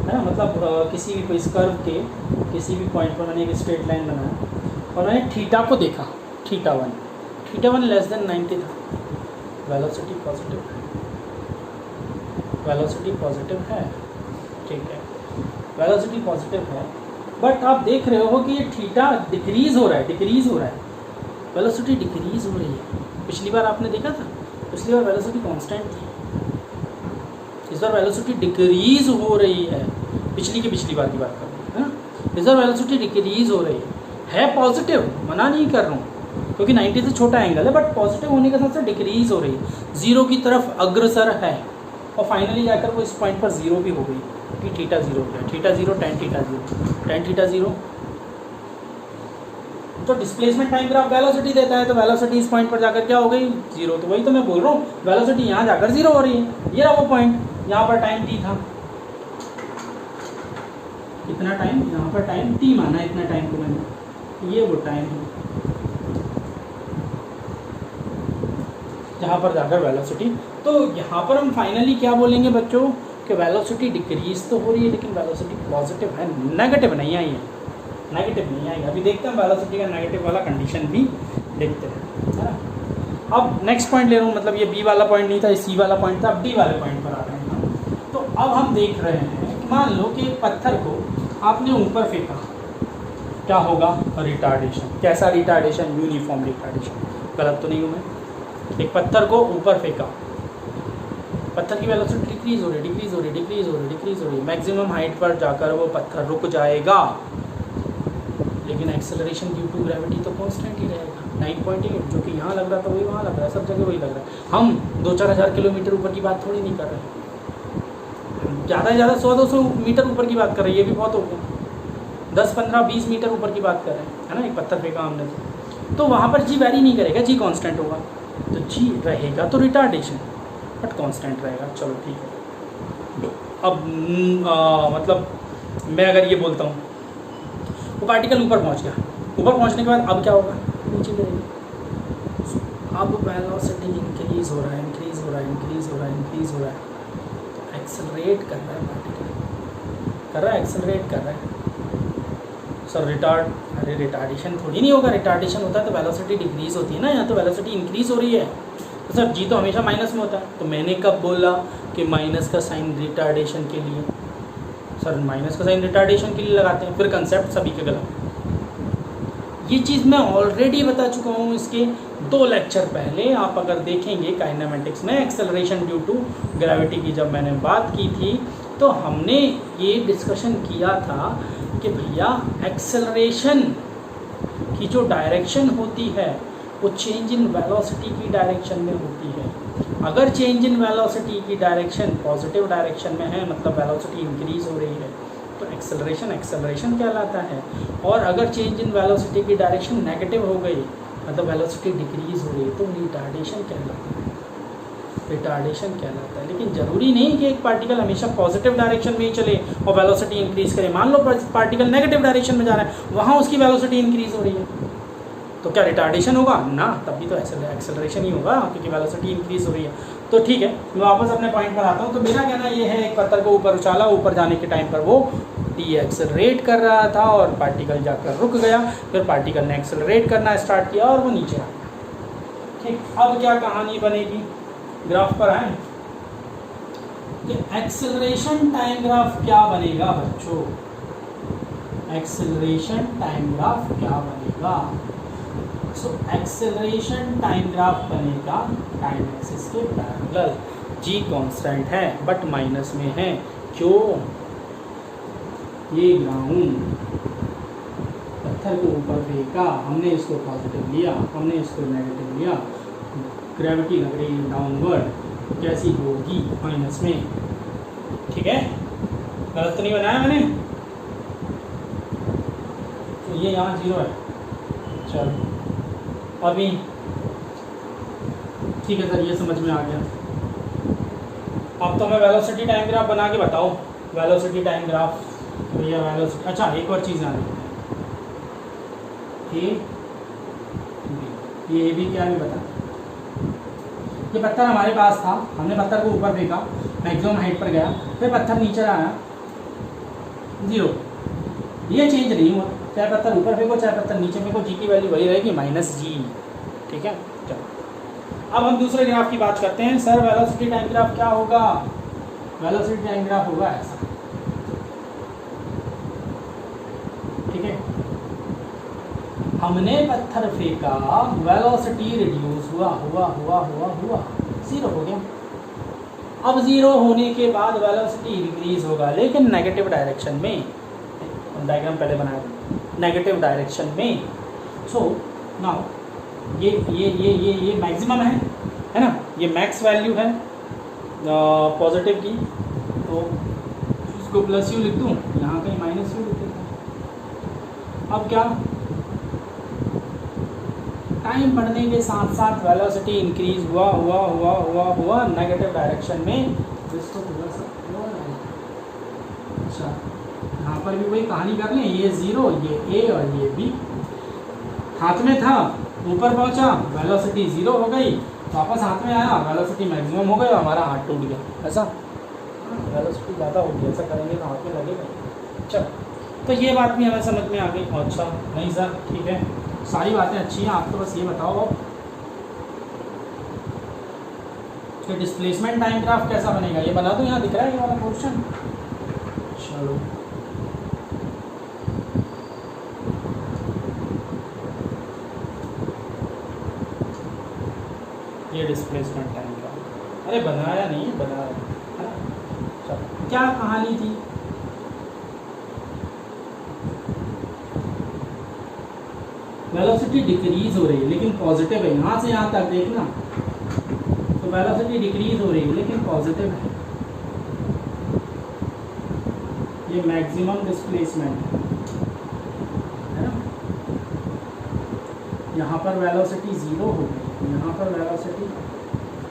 [SPEAKER 1] ना, मतलब किसी भी इस कर्व के किसी भी पॉइंट पर मैंने एक स्ट्रेट लाइन बनाया और मैंने थीटा को देखा, थीटा 1 लेस देन 90 था, वेलोसिटी पॉजिटिव है, वेलोसिटी पॉजिटिव है, ठीक है, वेलोसिटी पॉजिटिव है, बट आप देख रहे हो कि ये थीटा डिक्रीज हो रहा है, डिक्रीज हो रहा है, वेलोसिटी डिक्रीज हो रही है। पिछली बार आपने देखा था, पिछली बार वेलोसिटी कांस्टेंट थी, इस बार वेलोसिटी डिक्रीज हो रही है, पिछली बार की बात कर रहा हूँ, है ना? इस बार वेलोसिटी डिक्रीज हो रही है पॉजिटिव, मना नहीं कर रहा हूँ, क्योंकि 90 से छोटा एंगल है, बट पॉजिटिव होने के साथ साथ डिक्रीज हो रही है, जीरो की तरफ अग्रसर है, और फाइनली जाकर वो इस पॉइंट पर जीरो भी हो गई, कि थीटा जीरो हो गया, theta zero, tan theta zero. तो डिस्प्लेसमेंट टाइम ग्राफ वेलोसिटी देता है, तो वेलोसिटी इस पॉइंट पर जाकर क्या हो गई? जीरो। तो वही तो मैं बोल रहा हूँ, वेलोसिटी यहाँ जाकर जीरो हो रही है, ये रहा वो पॉइंट, यहाँ पर टाइम टी था, इतना टाइम, यहाँ पर टाइम टी माना है, इतना टाइम को मैंने, ये वो टाइम है जहाँ पर जाकर वेलोसिटी। तो यहाँ पर हम फाइनली क्या बोलेंगे बच्चों, कि वेलोसिटी डिक्रीज तो हो रही है, लेकिन वेलोसिटी पॉजिटिव है, नेगेटिव नहीं आई है, नेगेटिव नहीं आएगा। अभी देखते हैं वेलोसिटी का नेगेटिव वाला कंडीशन भी देखते हैं, है ना। अब नेक्स्ट पॉइंट ले रहा हूँ, मतलब ये बी वाला पॉइंट नहीं था, ये सी वाला पॉइंट था, अब डी वाले पॉइंट पर आ रहे हैं हम। तो अब हम देख रहे हैं, मान लो कि एक पत्थर को आपने ऊपर फेंका, क्या होगा? रिटार्डेशन। कैसा रिटार्डेशन? Uniform retardation. गलत तो नहीं हूँ मैं? एक पत्थर को ऊपर फेंका, पत्थर की वेलोसिटी डिक्रीज हो रही है, मैक्सिमम हाइट पर जाकर वो पत्थर रुक जाएगा, लेकिन एक्सेलरेशन ड्यू टू ग्रेविटी तो कांस्टेंट ही रहेगा, 9.8, जो कि यहाँ लग रहा था वही वहाँ लग रहा है, सब जगह वही लग रहा है। हम 2-4 हज़ार किलोमीटर ऊपर की बात थोड़ी नहीं कर रहे हैं, ज़्यादा से ज़्यादा 100-200 मीटर ऊपर की बात कर रहे हैं, ये भी बहुत हो गया, 10-15-20 मीटर ऊपर की बात कर रहे हैं, है ना। एक पत्थर फेंका हमने, तो वहाँ पर जी वैरी नहीं करेगा, जी कांस्टेंट होगा, तो जी रहेगा तो रिटार्डेशन, बट कांस्टेंट रहेगा। चलो ठीक है। अब मतलब मैं अगर ये बोलता हूँ, वो पार्टिकल ऊपर पहुँच गया, ऊपर पहुँचने के बाद अब क्या होगा? नीचे गिरेगा। अब वेलोसिटी इंक्रीज हो रहा है, तो एक्सेलरेट कर रहा है पार्टिकल, एक्सेलरेट कर रहा है। सर अरे रिटार्डेशन थोड़ी नहीं होगा, रिटार्डेशन होता है तो वेलोसिटी डिक्रीज होती है ना, यहाँ तो वेलोसिटी इंक्रीज हो रही है, तो सर जी तो हमेशा माइनस में होता है। तो मैंने कब बोला कि माइनस का साइन रिटार्डेशन के लिए? सर माइनस का साइन रिटार्डेशन के लिए लगाते हैं, फिर कंसेप्ट सभी के गलत। ये चीज़ मैं ऑलरेडी बता चुका हूँ इसके 2 लेक्चर पहले, आप अगर देखेंगे काइनेमेटिक्स में एक्सेलरेशन ड्यू टू ग्रेविटी की जब मैंने बात की थी, तो हमने ये डिस्कशन किया था कि भैया एक्सेलरेशन की जो डायरेक्शन होती है वो चेंज इन वेलोसिटी की डायरेक्शन में होती है। अगर चेंज इन वेलोसिटी की डायरेक्शन पॉजिटिव डायरेक्शन में है, मतलब वेलोसिटी इंक्रीज हो रही है, तो एक्सेलरेशन कहलाता है। और अगर चेंज इन वेलोसिटी की डायरेक्शन नेगेटिव हो गई, मतलब वेलोसिटी डिक्रीज हो रही, तो रिटार्डेशन कहलाता है। लेकिन ज़रूरी नहीं कि एक पार्टिकल हमेशा पॉजिटिव डायरेक्शन में ही चले और वेलोसिटी इंक्रीज करे। मान लो पार्टिकल नेगेटिव डायरेक्शन में जा रहा है, वहाँ उसकी वेलोसिटी इंक्रीज हो रही है, तो क्या रिटार्डेशन होगा ना? तब भी तो एक्सेलरेशन ही होगा, क्योंकि वेलोसिटी इंक्रीज हो रही है। तो ठीक है, मैं वापस अपने पॉइंट पर आता हूँ। तो मेरा कहना ये है, एक पत्थर को ऊपर उछाला, ऊपर जाने के टाइम पर वो डीएक्सेलरेट कर रहा था और पार्टिकल जाकर रुक गया, फिर पार्टिकल ने एक्सेलरेट करना स्टार्ट किया और वो नीचे आ गया। ठीक, अब क्या कहानी बनेगी? ग्राफ पर आए कि एक्सेलरेशन टाइम ग्राफ क्या बनेगा बच्चों? एक्सेलरेशन टाइम ग्राफ क्या बनेगा? सो एक्सेलरेशन टाइम ग्राफ बनेगा टाइम एक्सिस के पैरेलल। जी कांस्टेंट है बट माइनस में है, क्यों? ये ग्राउंड पत्थर को ऊपर फेंका, हमने इसको पॉजिटिव लिया, हमने इसको नेगेटिव लिया, ग्रेविटी लग रही है डाउनवर्ड, तो कैसी होगी? माइनस में। ठीक है, गलत तो नहीं बनाया मैंने? तो ये यहाँ 0 है। चलो अभी ठीक है सर, ये समझ में आ गया। अब तो मैं वेलोसिटी टाइम ग्राफ बना के बताओ। वेलोसिटी टाइम ग्राफ, भैया वेलोसिटी, अच्छा एक और चीज़ आनी है, ये भी क्या नहीं बता। ये पत्थर हमारे पास था, हमने पत्थर को ऊपर फेंका, मैक्सिमम हाइट पर गया, फिर पत्थर नीचे आया 0। ये चेंज नहीं हुआ, चाहे पत्थर ऊपर फेंको चाहे पत्थर नीचे फेंको, जी की वैल्यू वही रहेगी -g। ठीक है, चलो अब हम दूसरे ग्राफ की बात करते हैं। सर वेलोसिटी टाइम ग्राफ क्या होगा? वेलोसिटी टाइम ग्राफ होगा ऐसा। ठीक है, हमने पत्थर फेंका, वेलोसिटी रिड्यूस हुआ 0 हो गया। अब 0 होने के बाद वेलोसिटी इंक्रीज होगा, लेकिन नेगेटिव डायरेक्शन में। डायग्राम पहले बनाया, नेगेटिव डायरेक्शन में। सो नाउ ये मैक्सिमम है ना, ये मैक्स वैल्यू है पॉजिटिव की, तो इसको +u लिख दूँ, यहाँ कहीं -u लिख देता हूँ। अब क्या, टाइम बढ़ने के साथ साथ वेलोसिटी इंक्रीज हुआ नेगेटिव डायरेक्शन में। इसको थोड़ा सा, अच्छा यहाँ पर भी वही कहानी कर लें, ये 0, ये a और ये b। हाथ में था, ऊपर पहुंचा, वेलोसिटी 0 हो गई, वापस हाथ में आया, वेलोसिटी मैक्सिमम हो गई और हमारा हाथ टूट गया। ऐसा वेलोसिटी ज़्यादा हो गई, ऐसा करेंगे तो हाथ में लगेगा। चलो, तो ये बात भी हमें समझ में आ गई। अच्छा नहीं सर, ठीक है, सारी बातें अच्छी हैं, आप तो बस ये बताओ अब कि डिस्प्लेसमेंट टाइम ग्राफ कैसा बनेगा? ये बना दो, यहाँ दिख रहा है ये वाला पोर्शन। चलो ये डिस्प्लेसमेंट टाइम ग्राफ, अरे बनाया नहीं, बनाया है। चलो क्या कहानी थी? वेलोसिटी डिक्रीज हो रही है लेकिन पॉजिटिव है, यहाँ से यहाँ तक देखना, तो वेलोसिटी डिक्रीज हो रही है लेकिन पॉजिटिव है। ये मैक्सिमम डिस्प्लेसमेंट है ना, यहाँ पर वेलोसिटी 0 हो गई, यहाँ पर वेलोसिटी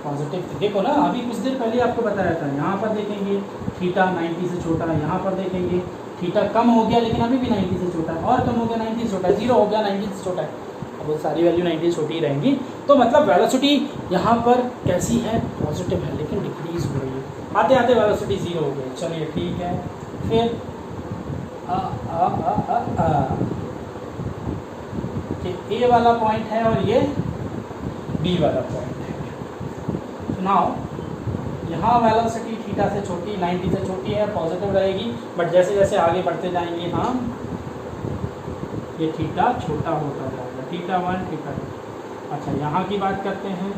[SPEAKER 1] पॉजिटिव थी। देखो ना, अभी कुछ देर पहले आपको बताया था, यहाँ पर देखेंगे थीटा 90 से छोटा है, यहाँ पर देखेंगे थीटा कम हो गया लेकिन अभी भी 90 से छोटा है, और कम हो गया 90 से छोटा है, 0 हो गया 90 से छोटा है। अब वो सारी वैल्यू 90 से छोटी ही रहेंगी। तो मतलब वेलोसिटी यहाँ पर कैसी है? पॉजिटिव है लेकिन डिक्रीज हो रही है। आते आते वेलोसिटी 0 हो गई। चलिए ठीक है, फिर ए वाला पॉइंट है और ये बी वाला पॉइंट है। नाउ यहाँ वेलोसिटी थीटा से छोटी, 90 से छोटी है, पॉजिटिव रहेगी, बट जैसे जैसे आगे बढ़ते जाएंगे हम, ये थीटा छोटा होता जाएगा, थीटा 1, थीटा 2। अच्छा यहाँ की बात करते हैं,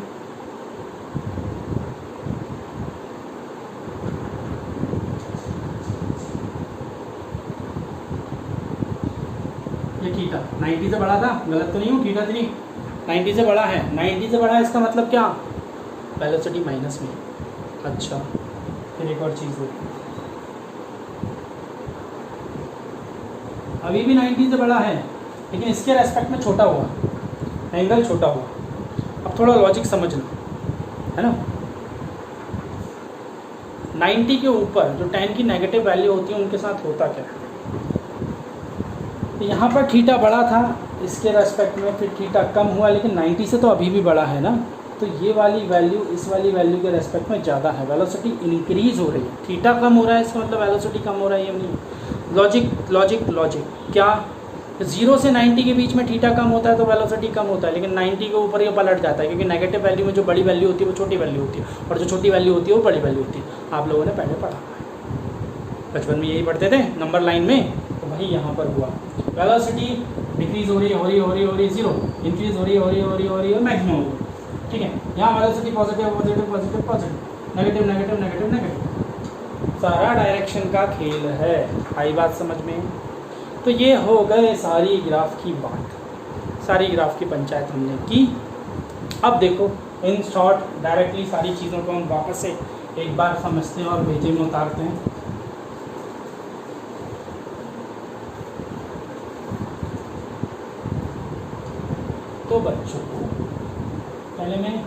[SPEAKER 1] ये थीटा 90 से बड़ा था, गलत तो नहीं हूँ, थीटा 3 90 से बड़ा है, 90 से बड़ा है, इसका मतलब क्या? वेलोसिटी माइनस में। अच्छा फिर एक और चीज़ देखो, अभी भी 90 से बड़ा है, लेकिन इसके रेस्पेक्ट में छोटा हुआ, एंगल छोटा हुआ। अब थोड़ा लॉजिक समझना, है ना। 90 के ऊपर जो tan की नेगेटिव वैल्यू होती है उनके साथ होता क्या है, तो यहाँ पर थीटा बड़ा था इसके रेस्पेक्ट में, फिर थीटा कम हुआ, लेकिन 90 से तो अभी भी बड़ा है ना, तो ये वाली वैल्यू इस वाली वैल्यू के रेस्पेक्ट में ज़्यादा है, वेलोसिटी इंक्रीज हो रही है। थीटा कम हो रहा है इसका मतलब वेलोसिटी कम हो रहा है, ये नहीं। लॉजिक लॉजिक लॉजिक क्या, 0 से 90 के बीच में थीटा कम होता है तो वेलोसिटी कम होता है, लेकिन 90 के ऊपर ये पलट जाता है, क्योंकि नेगेटिव वैल्यू में जो बड़ी वैल्यू होती है वो छोटी वैल्यू होती है, और जो छोटी वैल्यू होती है वो बड़ी वैल्यू होती है। आप लोगों ने पहले पढ़ा, बचपन में यही पढ़ते थे नंबर लाइन में, तो वही यहाँ पर हुआ। वेलोसिटी डिक्रीज हो रही है, हो रही है, हो रही है, हो रही है, 0 इंक्रीज हो रही है, हो रही है, हो रही है, हो रही है, मैक्सिमम हो रही है। ठीक है, यहाँ velocity positive positive positive positive, negative negative negative negative, सारा डायरेक्शन का खेल है। आई बात समझ में। तो ये हो गए सारी ग्राफ की बात, सारी ग्राफ की पंचायत हमने की। अब देखो इन शॉर्ट डायरेक्टली सारी चीज़ों को हम वापस से एक बार समझते हैं और भेजे में उतारते हैं। तो बच्चों पहले मैं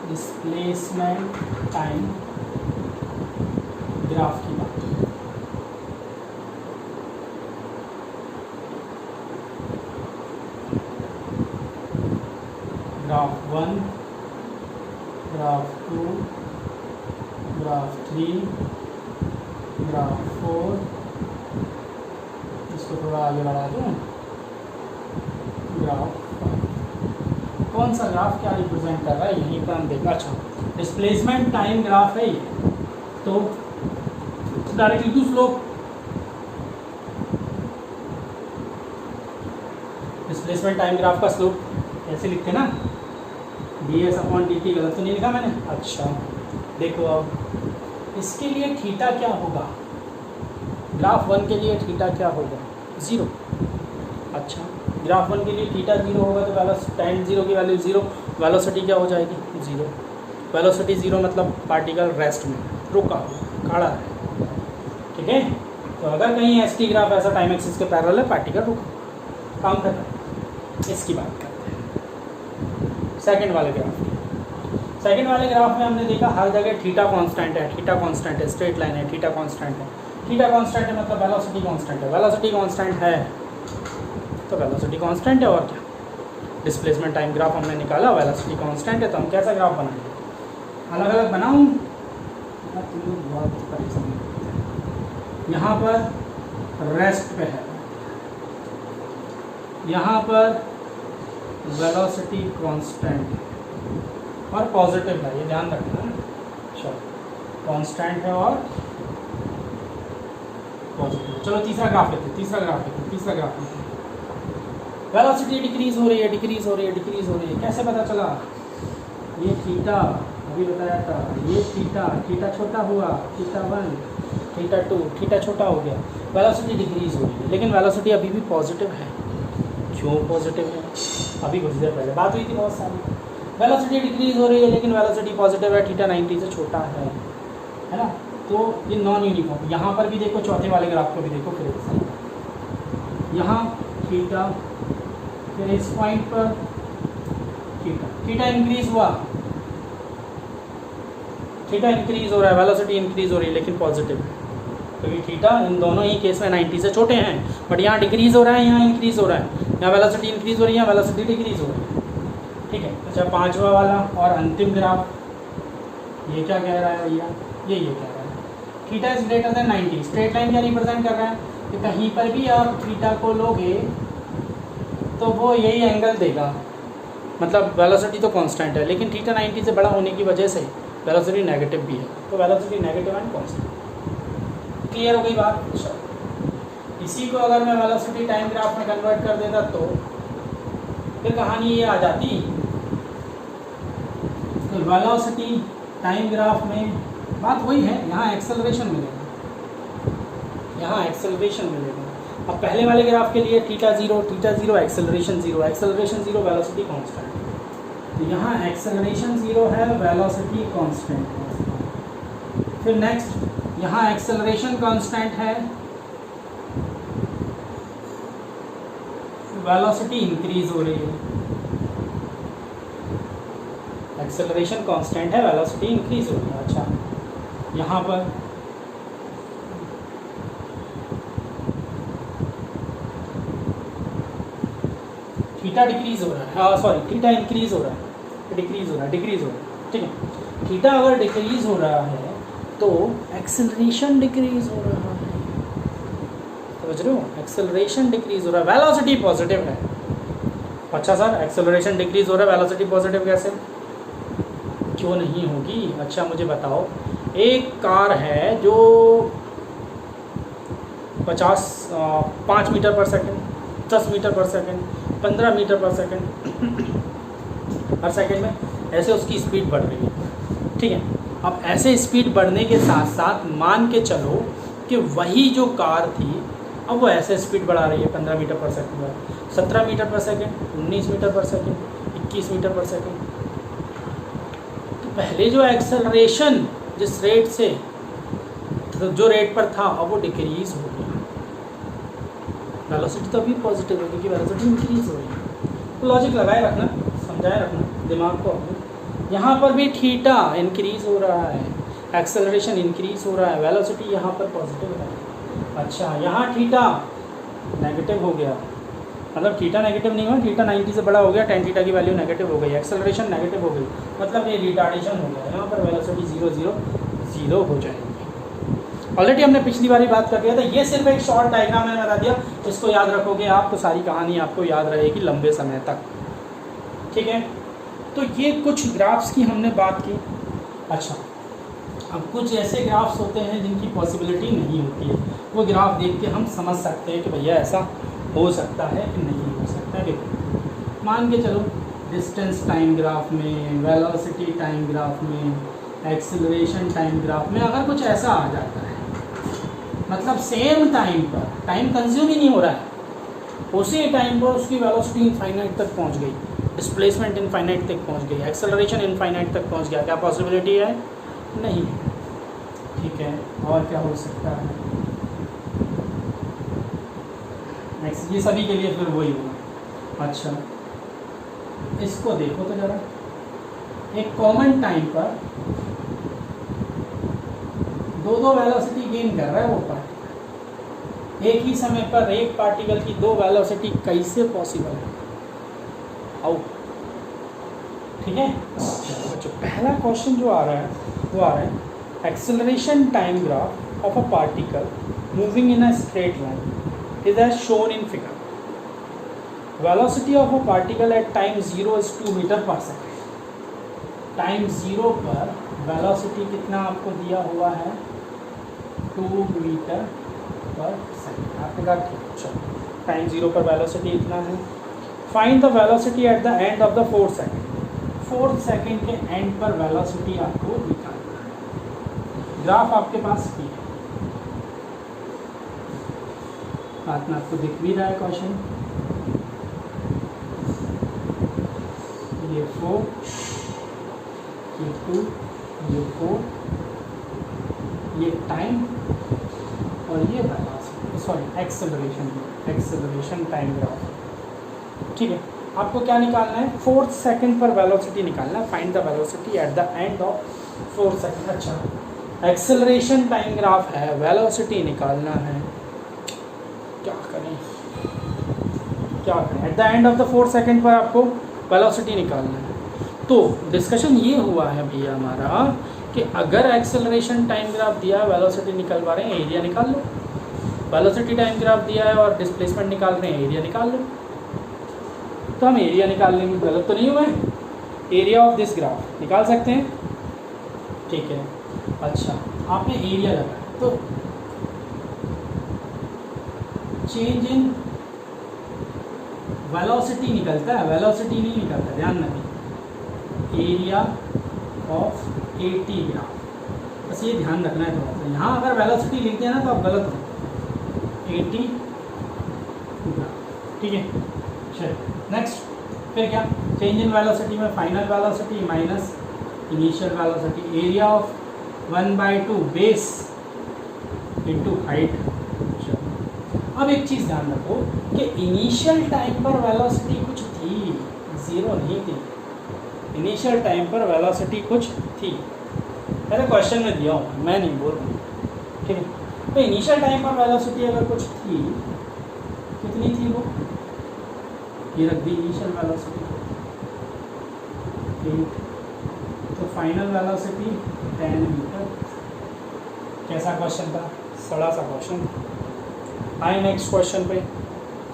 [SPEAKER 1] डिस्प्लेसमेंट टाइम ग्राफ की बात, ग्राफ 1, ग्राफ 2, ग्राफ 3, ग्राफ 4, इसको थोड़ा आगे बढ़ा दूँ, ग्राफ 5। कौन सा ग्राफ क्या रिप्रेजेंट कर रहा है यहीं पर हम देखना। अच्छा, डिस्प्लेसमेंट टाइम ग्राफ है ये, तो directly to slope, displacement time graph का स्लोप ऐसे लिखते ना, ds/dt। गलत तो नहीं लिखा मैंने? अच्छा देखो, अब इसके लिए थीटा क्या होगा, ग्राफ 1 के लिए थीटा क्या होगा, 0। अच्छा, ग्राफ 1 के लिए थीटा 0 होगा तो tan 0 की वैल्यू 0, वेलोसिटी क्या हो जाएगी 0। वेलोसिटी 0 मतलब पार्टिकल रेस्ट में, रुका खड़ा है। ठीक है, तो अगर कहीं st ग्राफ ऐसा टाइम एक्सिस के पैरेलल है, पार्टिकल रुका, काम कर रहा है। इसकी बात करते हैं सेकंड वाले ग्राफ की। सेकंड वाले ग्राफ में हमने देखा हर जगह थीटा कांस्टेंट है, थीटा कांस्टेंट है, स्ट्रेट लाइन है, थीटा कांस्टेंट है। थीटा कांस्टेंट है मतलब वेलोसिटी कांस्टेंट है, वेलोसिटी कांस्टेंट है तो वेलोसिटी कांस्टेंट है, और क्या। डिस्प्लेसमेंट टाइम ग्राफ हमने निकाला, वेलोसिटी कांस्टेंट है, तो हम कैसा ग्राफ बनाएंगे, अलग अलग बनाऊँ, यहाँ पर रेस्ट पे है, यहाँ पर वेलोसिटी कांस्टेंट और पॉजिटिव है, ये ध्यान रखना है। चलो कांस्टेंट है और पॉजिटिव। चलो तीसरा ग्राफ लेते हैं, तीसरा ग्राफ लेते हैं। वेलोसिटी डिक्रीज हो रही है, डिक्रीज हो रही है, डिक्रीज हो रही है। कैसे पता चला, ये थीटा अभी बताया था, ये थीटा छोटा हुआ, थीटा 1, थीटा 2, थीटा छोटा हो गया, वेलोसिटी डिक्रीज हो रही है, लेकिन वेलोसिटी अभी भी पॉजिटिव है। क्यों पॉजिटिव है, अभी कुछ देर पहले बात हुई थी बहुत सारी। वेलोसिटी डिक्रीज हो रही है लेकिन वेलोसिटी पॉजिटिव है, थीटा 90 से छोटा है ना, तो ये नॉन यूनिफॉर्म। यहाँ पर भी देखो, चौथे वाले ग्राफ को भी देखो, फिर यहाँ थीटा, फिर इस पॉइंट पर थीटा इंक्रीज हुआ, थीटा इंक्रीज हो रहा है, वेलोसिटी इंक्रीज हो रही है, लेकिन पॉजिटिव है, क्योंकि थीटा इन दोनों ही केस में 90 से छोटे हैं। बट यहाँ डिक्रीज हो रहा है, यहाँ इंक्रीज हो रहा है, यहाँ वेलोसिटी इंक्रीज हो रही है, यहाँ वेलोसिटी डिक्रीज हो रही है। ठीक है, अच्छा पांचवा वाला और अंतिम ग्राफ, ये क्या कह रहा है भैया, ये कह रहा है theta is greater than 90। Straight line क्या रिप्रेजेंट कर रहा है कि कहीं पर भी आप थीटा को लोगे तो वो यही एंगल देगा, मतलब वेलोसिटी तो कांस्टेंट है, लेकिन थीटा 90 से बड़ा होने की वजह से वेलोसिटी नेगेटिव भी है, तो velocity negative and constant. Clear हो गई बात। इसी को अगर मैं वेलोसिटी टाइम ग्राफ में कन्वर्ट कर देता तो फिर कहानी ये आ जाती, तो वेलोसिटी टाइम ग्राफ में बात वही है, यहाँ एक्सेलरेशन मिलेगा, यहाँ एक्सेलरेशन मिलेगा। अब पहले वाले ग्राफ के लिए theta 0 acceleration 0, acceleration 0, velocity constant. तो यहाँ एक्सेलरेशन 0 है, वेलोसिटी कांस्टेंट है। फिर नेक्स्ट यहाँ एक्सेलरेशन कांस्टेंट है, वेलोसिटी इंक्रीज हो रही है, एक्सेलरेशन कांस्टेंट है, वेलोसिटी इंक्रीज हो रही है। अच्छा, यहाँ पर थीटा डिक्रीज हो रहा है, हाँ सॉरी, थीटा इंक्रीज हो रहा है, डिक्रीज हो रहा है, डिक्रीज हो रहा है, ठीक है। थीटा अगर डिक्रीज हो रहा है तो एक्सेलरेशन डिक्रीज हो रहा है, समझ रहे हो, एक्सेलरेशन डिक्रीज हो रहा है, वेलोसिटी पॉजिटिव है। अच्छा सर, एक्सेलरेशन डिक्रीज हो रहा है, वेलोसिटी पॉजिटिव कैसे, क्यों नहीं होगी? अच्छा मुझे बताओ, एक कार है जो 5 मीटर पर सेकंड, 10 मीटर पर सेकंड, 15 मीटर पर सेकंड हर सेकंड में ऐसे उसकी स्पीड बढ़ रही है, ठीक है। अब ऐसे स्पीड बढ़ने के साथ साथ मान के चलो कि वही जो कार थी अब वो ऐसे स्पीड बढ़ा रही है 15 मीटर पर सेकंड पर, 17 मीटर पर सेकंड, 19 मीटर पर सेकंड, 21 मीटर पर सेकंड। तो पहले जो एक्सेलरेशन जिस रेट से तो जो रेट पर था अब वो डिक्रीज हो गया, वेलोसिटी तो अभी पॉजिटिव है क्योंकि वेलोसिटी इंक्रीज हो रही है। तो लॉजिक लगाए रखना, समझाए रखना दिमाग को अपने। यहाँ पर भी थीटा इंक्रीज हो रहा है, एक्सेलरेशन इंक्रीज हो रहा है, वेलोसिटी यहाँ पर पॉजिटिव है। अच्छा, यहाँ थीटा नेगेटिव हो गया, मतलब थीटा नेगेटिव नहीं हुआ, थीटा 90 से बड़ा हो गया, tan थीटा की वैल्यू नेगेटिव हो गई, एक्सेलरेशन नेगेटिव हो गई, मतलब ये रिटार्डेशन हो गया। यहाँ पर वेलोसिटी 0 0 0 हो जाएगी। ऑलरेडी हमने पिछली बार ही बात कर दिया था, ये सिर्फ एक शॉर्ट डायग्राम मैंने बता दिया, इसको याद रखोगे आप तो सारी कहानी आपको याद रहेगी लंबे समय तक, ठीक है। तो ये कुछ ग्राफ्स की हमने बात की। अच्छा, अब कुछ ऐसे ग्राफ्स होते हैं जिनकी पॉसिबिलिटी नहीं होती है, वो ग्राफ देख के हम समझ सकते हैं कि भैया ऐसा हो सकता है कि नहीं हो सकता है। मान के चलो डिस्टेंस टाइम ग्राफ में, वेलोसिटी टाइम ग्राफ में, एक्सेलरेशन टाइम ग्राफ में अगर कुछ ऐसा आ जाता है, मतलब सेम टाइम पर, टाइम कंज्यूम ही नहीं हो रहा है, उसी टाइम पर उसकी वेलोसिटी इनफाइनाइट तक पहुंच गई, डिस्प्लेसमेंट इनफाइनाइट तक पहुंच गई, एक्सेलरेशन इनफाइनाइट तक पहुंच गया, क्या पॉसिबिलिटी है? नहीं, ठीक है। और क्या हो सकता है? नेक्स्ट, ये सभी के लिए फिर वही होगा। अच्छा, इसको देखो तो जरा, एक कॉमन टाइम पर दो वेलोसिटी गेन कर रहा है वो पार्टिकल, एक ही समय पर एक पार्टिकल की दो वेलोसिटी कैसे पॉसिबल है? आओ, ठीक है। अच्छा, पहला क्वेश्चन जो आ रहा है वो आ रहा है, acceleration time graph of a particle moving in a straight line is as shown in figure. Velocity of a particle at time 0 is 2 metre per second. Time 0 पर वेलोसिटी कितना आपको दिया हुआ है? 2 मीटर पर सेकेंड। आपने कहा चलो टाइम 0 पर वेलोसिटी इतना है, find the velocity at the end of the 4th second. 4th second के एंड पर वेलोसिटी आपको निकालना है। ग्राफ आपके पास ये है, हाथ में आपको दिख भी रहा है क्वेश्चन, ये 4, ये 2, ये 4, ये टाइम और ये velocity, sorry acceleration time graph, ठीक है। आपको क्या निकालना है? 4th सेकंड पर वेलोसिटी निकालना है, find the velocity at the end of 4th second. अच्छा, एक्सेलरेशन टाइम ग्राफ है, वेलोसिटी निकालना है, क्या करें? At the end of the 4th second पर आपको वेलोसिटी निकालना है। तो डिस्कशन ये हुआ है भैया हमारा कि अगर एक्सेलरेशन टाइम ग्राफ दिया है, वेलोसिटी निकलवा रहे हैं, एरिया निकाल लो। वेलोसिटी टाइम ग्राफ दिया है और डिस्प्लेसमेंट निकाल रहे हैं, एरिया निकाल लो। तो हम एरिया निकालने में गलत तो नहीं हुआ है? एरिया ऑफ दिस ग्राफ निकाल सकते हैं, ठीक है। अच्छा, आपने एरिया लगाया तो चेंज इन वेलोसिटी निकलता है, वेलोसिटी नहीं निकलता, ध्यान रखिए। एरिया ऑफ 80 ग्राफ, बस ये ध्यान रखना है थोड़ा सा। यहाँ अगर वेलोसिटी लिख दिया ना तो आप गलत हो, 80 ग्राफ, ठीक है। चलिए नेक्स्ट, फिर क्या? चेंज इन वेलोसिटी में final velocity minus initial velocity, area of 1/2 base into height. अब एक चीज़ ध्यान रखो कि इनिशियल टाइम पर वेलोसिटी कुछ थी, ज़ीरो नहीं थी। इनिशियल टाइम पर वेलोसिटी कुछ थी, मैंने क्वेश्चन में दिया हूँ, मैं नहीं बोल रहा हूँ, ठीक है। तो इनिशियल टाइम पर वेलोसिटी अगर कुछ थी, कितनी थी वो, ये रख दी इनिशियल वेलोसिटी, तो फाइनल वेलोसिटी 10 मीटर। कैसा क्वेश्चन था, सड़ा सा क्वेश्चन। आए नेक्स्ट क्वेश्चन पे,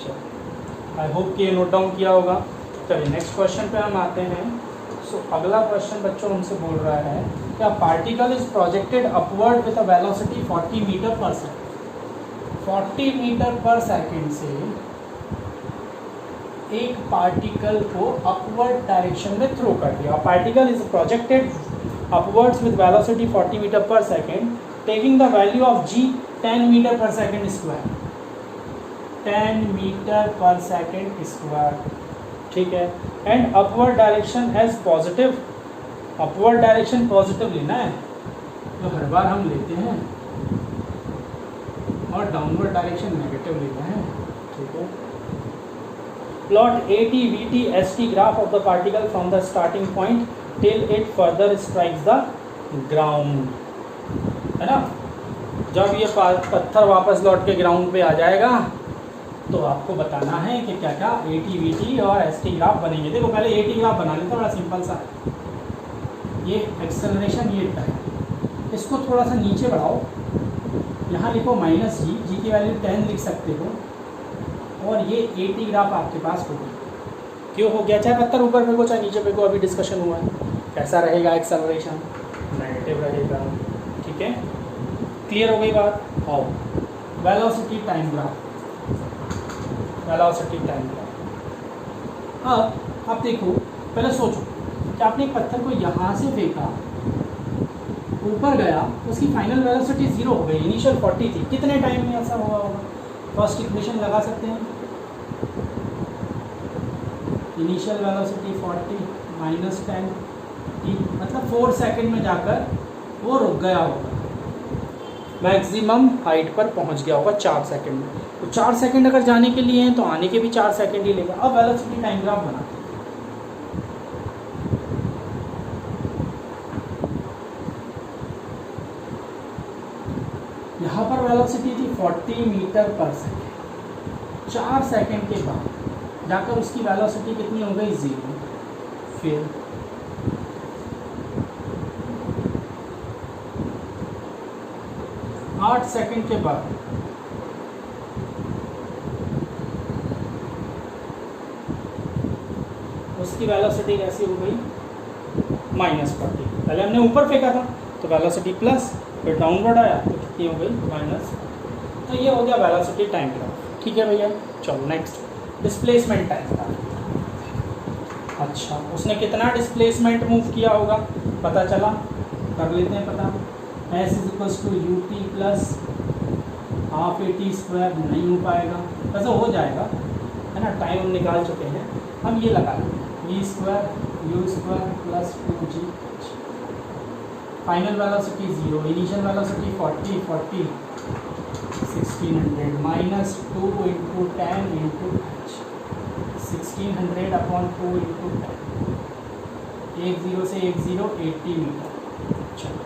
[SPEAKER 1] चलो आई होप कि ये नोट डाउन किया होगा। चलिए नेक्स्ट क्वेश्चन पे हम आते हैं। सो अगला क्वेश्चन बच्चों हमसे बोल रहा है कि a particle is projected upward with a velocity 40 metre per second. 40 metre per second से एक पार्टिकल को अपवर्ड डायरेक्शन में थ्रो कर दिया। Particle is projected upwards with velocity 40 metre per second, taking the value of g 10 metre per second square. 10 metre per second square, ठीक है। And upward direction as positive, upward direction positive लेना है जो हर बार हम लेते हैं, और डाउनवर्ड डायरेक्शन नेगेटिव लेना है, ठीक है। Plot AT, VT, ST graph of the particle from the starting point till it further strikes the ground, है ना। जब ये पत्थर वापस लौट के ग्राउंड पे आ जाएगा तो आपको बताना है कि क्या क्या AT, VT और ST ग्राफ बनेंगे। देखो पहले AT ग्राफ बना लेते, बड़ा सिंपल सा है। ये एक्सेलरेशन, ये टाइम, इसको थोड़ा सा नीचे बढ़ाओ, यहाँ लिखो -g, g की वैल्यू 10 लिख सकते हो, और ये AT ग्राफ आपके पास होगा। क्यों हो गया, चाहे पत्थर ऊपर पे को चाहे नीचे पे को, अभी डिस्कशन हुआ है। कैसा रहेगा एक्सेलरेशन, नेगेटिव रहेगा, ठीक है। क्लियर हो गई बात। आओ velocity time graph, velocity time graph. अब आप देखो, पहले सोचो कि आपने एक पत्थर को यहाँ से फेंका, ऊपर गया, उसकी फाइनल वेलोसिटी 0 हो गई, इनिशियल 40 थी, कितने टाइम में ऐसा हुआ होगा। फर्स्ट इक्वेशन लगा सकते हैं, इनिशियल वेलोसिटी 40 माइनस 10 t, मतलब 4 सेकेंड में जाकर वो रुक गया होगा, मैक्सिमम हाइट पर पहुंच गया होगा 4 सेकेंड में। तो 4 सेकेंड अगर जाने के लिए हैं तो आने के भी 4 सेकेंड ही लेगा। अब वेलोसिटी टाइम ग्राफ बनाते हैं। यहाँ पर वेलोसिटी थी 40 मीटर पर सेकेंड, 4 सेकेंड के बाद जाकर उसकी वेलोसिटी कितनी हो गई, 0। फिर आठ सेकेंड के बाद उसकी वेलोसिटी कैसी हो गई, -40। पहले हमने ऊपर फेंका था तो वेलोसिटी प्लस, फिर डाउनवर्ड आया तो कितनी हो गई, माइनस। तो ये हो गया वेलोसिटी टाइम ग्राफ, ठीक है भैया। चलो नेक्स्ट, डिस्प्लेसमेंट टाइम ग्राफ। अच्छा, उसने कितना डिस्प्लेसमेंट मूव किया होगा पता चला, कर लेते हैं पता। S = UT plus half AT² नहीं हो पाएगा, वैसे हो जाएगा, है ना, टाइम हम निकाल चुके हैं। हम ये लगा लेते हैं V² U² plus 2G। Final velocity 0, initial velocity 40 1600 minus 2 × 10 × 1600 upon 2 × 10, 1 0 से 1 0 80 मीटर। चलो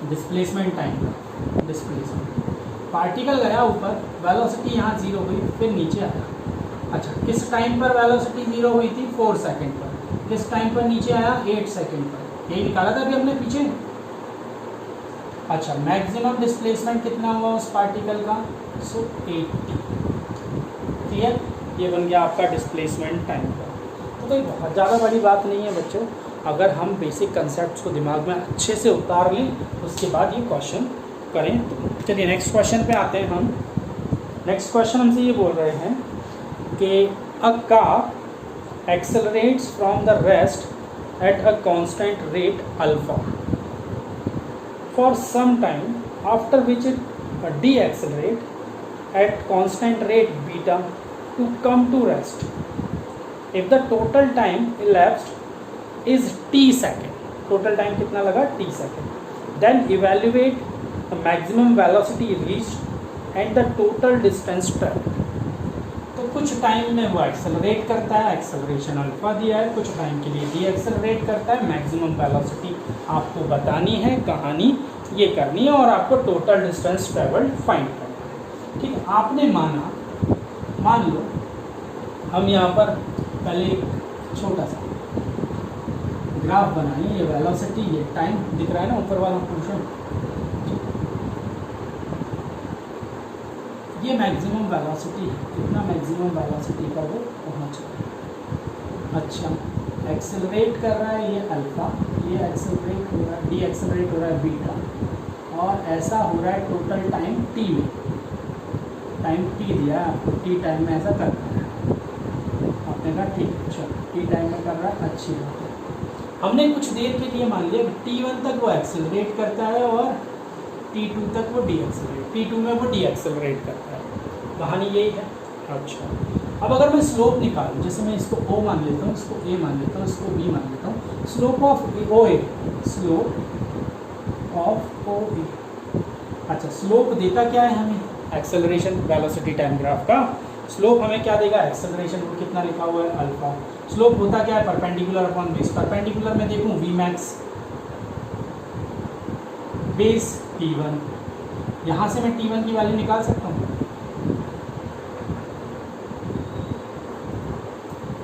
[SPEAKER 1] डिस्प्लेसमेंट टाइम, डिस्प्लेसमेंट, पार्टिकल गया ऊपर, वेलोसिटी यहाँ 0 हुई, फिर नीचे आया। अच्छा, किस टाइम पर वेलोसिटी 0 हुई थी, 4 सेकेंड पर। किस टाइम पर नीचे आया, 8 सेकेंड पर। यही निकाला था अभी हमने पीछे। अच्छा, मैक्सिमम डिस्प्लेसमेंट कितना हुआ उस पार्टिकल का, 80। क्लियर, ये बन गया आपका डिस्प्लेसमेंट टाइम का। तो कोई बहुत ज़्यादा बड़ी बात नहीं है बच्चों, अगर हम बेसिक कंसेप्ट्स को दिमाग में अच्छे से उतार लें उसके बाद ये क्वेश्चन करें तो। चलिए नेक्स्ट क्वेश्चन पे आते हैं हम। नेक्स्ट क्वेश्चन हमसे ये बोल रहे हैं कि a car accelerates from the rest at a constant rate alpha for some time, after which it deaccelerate at constant rate beta to come to rest. If the total time elapsed is t second, total time कितना लगा, t second, then evaluate the maximum velocity reached and the total distance travelled. तो कुछ टाइम में वो एक्सेलरेट करता है, एक्सेलरेशन अल्फा दिया है, कुछ टाइम के लिए डी एक्सेलरेट करता है। मैक्सिमम वेलोसिटी आपको बतानी है, कहानी ये करनी है और आपको टोटल डिस्टेंस ट्रेवल्ड फाइंड करना है। ठीक है, आपने मान लो हम यहाँ पर पहले एक छोटा सा ग्राफ बनाएं, ये वेलोसिटी, ये टाइम दिख रहा है ना ऊपर वाला पोर्शन, ये मैक्सिमम वेलोसिटी है, कितना मैक्सिमम वेलोसिटी का वो पहुँच रहा है। अच्छा, एक्सेलरेट कर रहा है ये अल्फा, ये एक्सेलरेट हो रहा है, डी एक्सेलरेट हो रहा है बीटा, और ऐसा हो रहा है टोटल टाइम टी में। टाइम टी दिया है आपको, टी टाइम में ऐसा करना है, आपने कहा ठीक, चलो टी टाइम में कर रहा है, अच्छी बात है। हमने कुछ देर के लिए मान लिया T1 तक वो एक्सेलरेट करता है और T2 तक वो डी एक्सेलरेट, T2 में वो डी एक्सेलरेट करता है, कहानी यही है। अच्छा, अब अगर मैं स्लोप निकालूं, जैसे मैं इसको O मान लेता हूँ, इसको A मान लेता हूँ, इसको B मान लेता हूँ, slope of OA, slope of OA। अच्छा, स्लोप देता क्या है हमें, एक्सेलरेशन वेलोसिटी टाइम ग्राफ का स्लोप हमें क्या देगा, एक्सेलरेशन को कितना लिखा हुआ है अल्फा। स्लोप होता क्या है, परपेंडिकुलर अपॉन बेस। परपेंडिकुलर में देखूं वी मैक्स बेस T1, यहाँ से मैं T1 की वैल्यू निकाल सकता हूँ।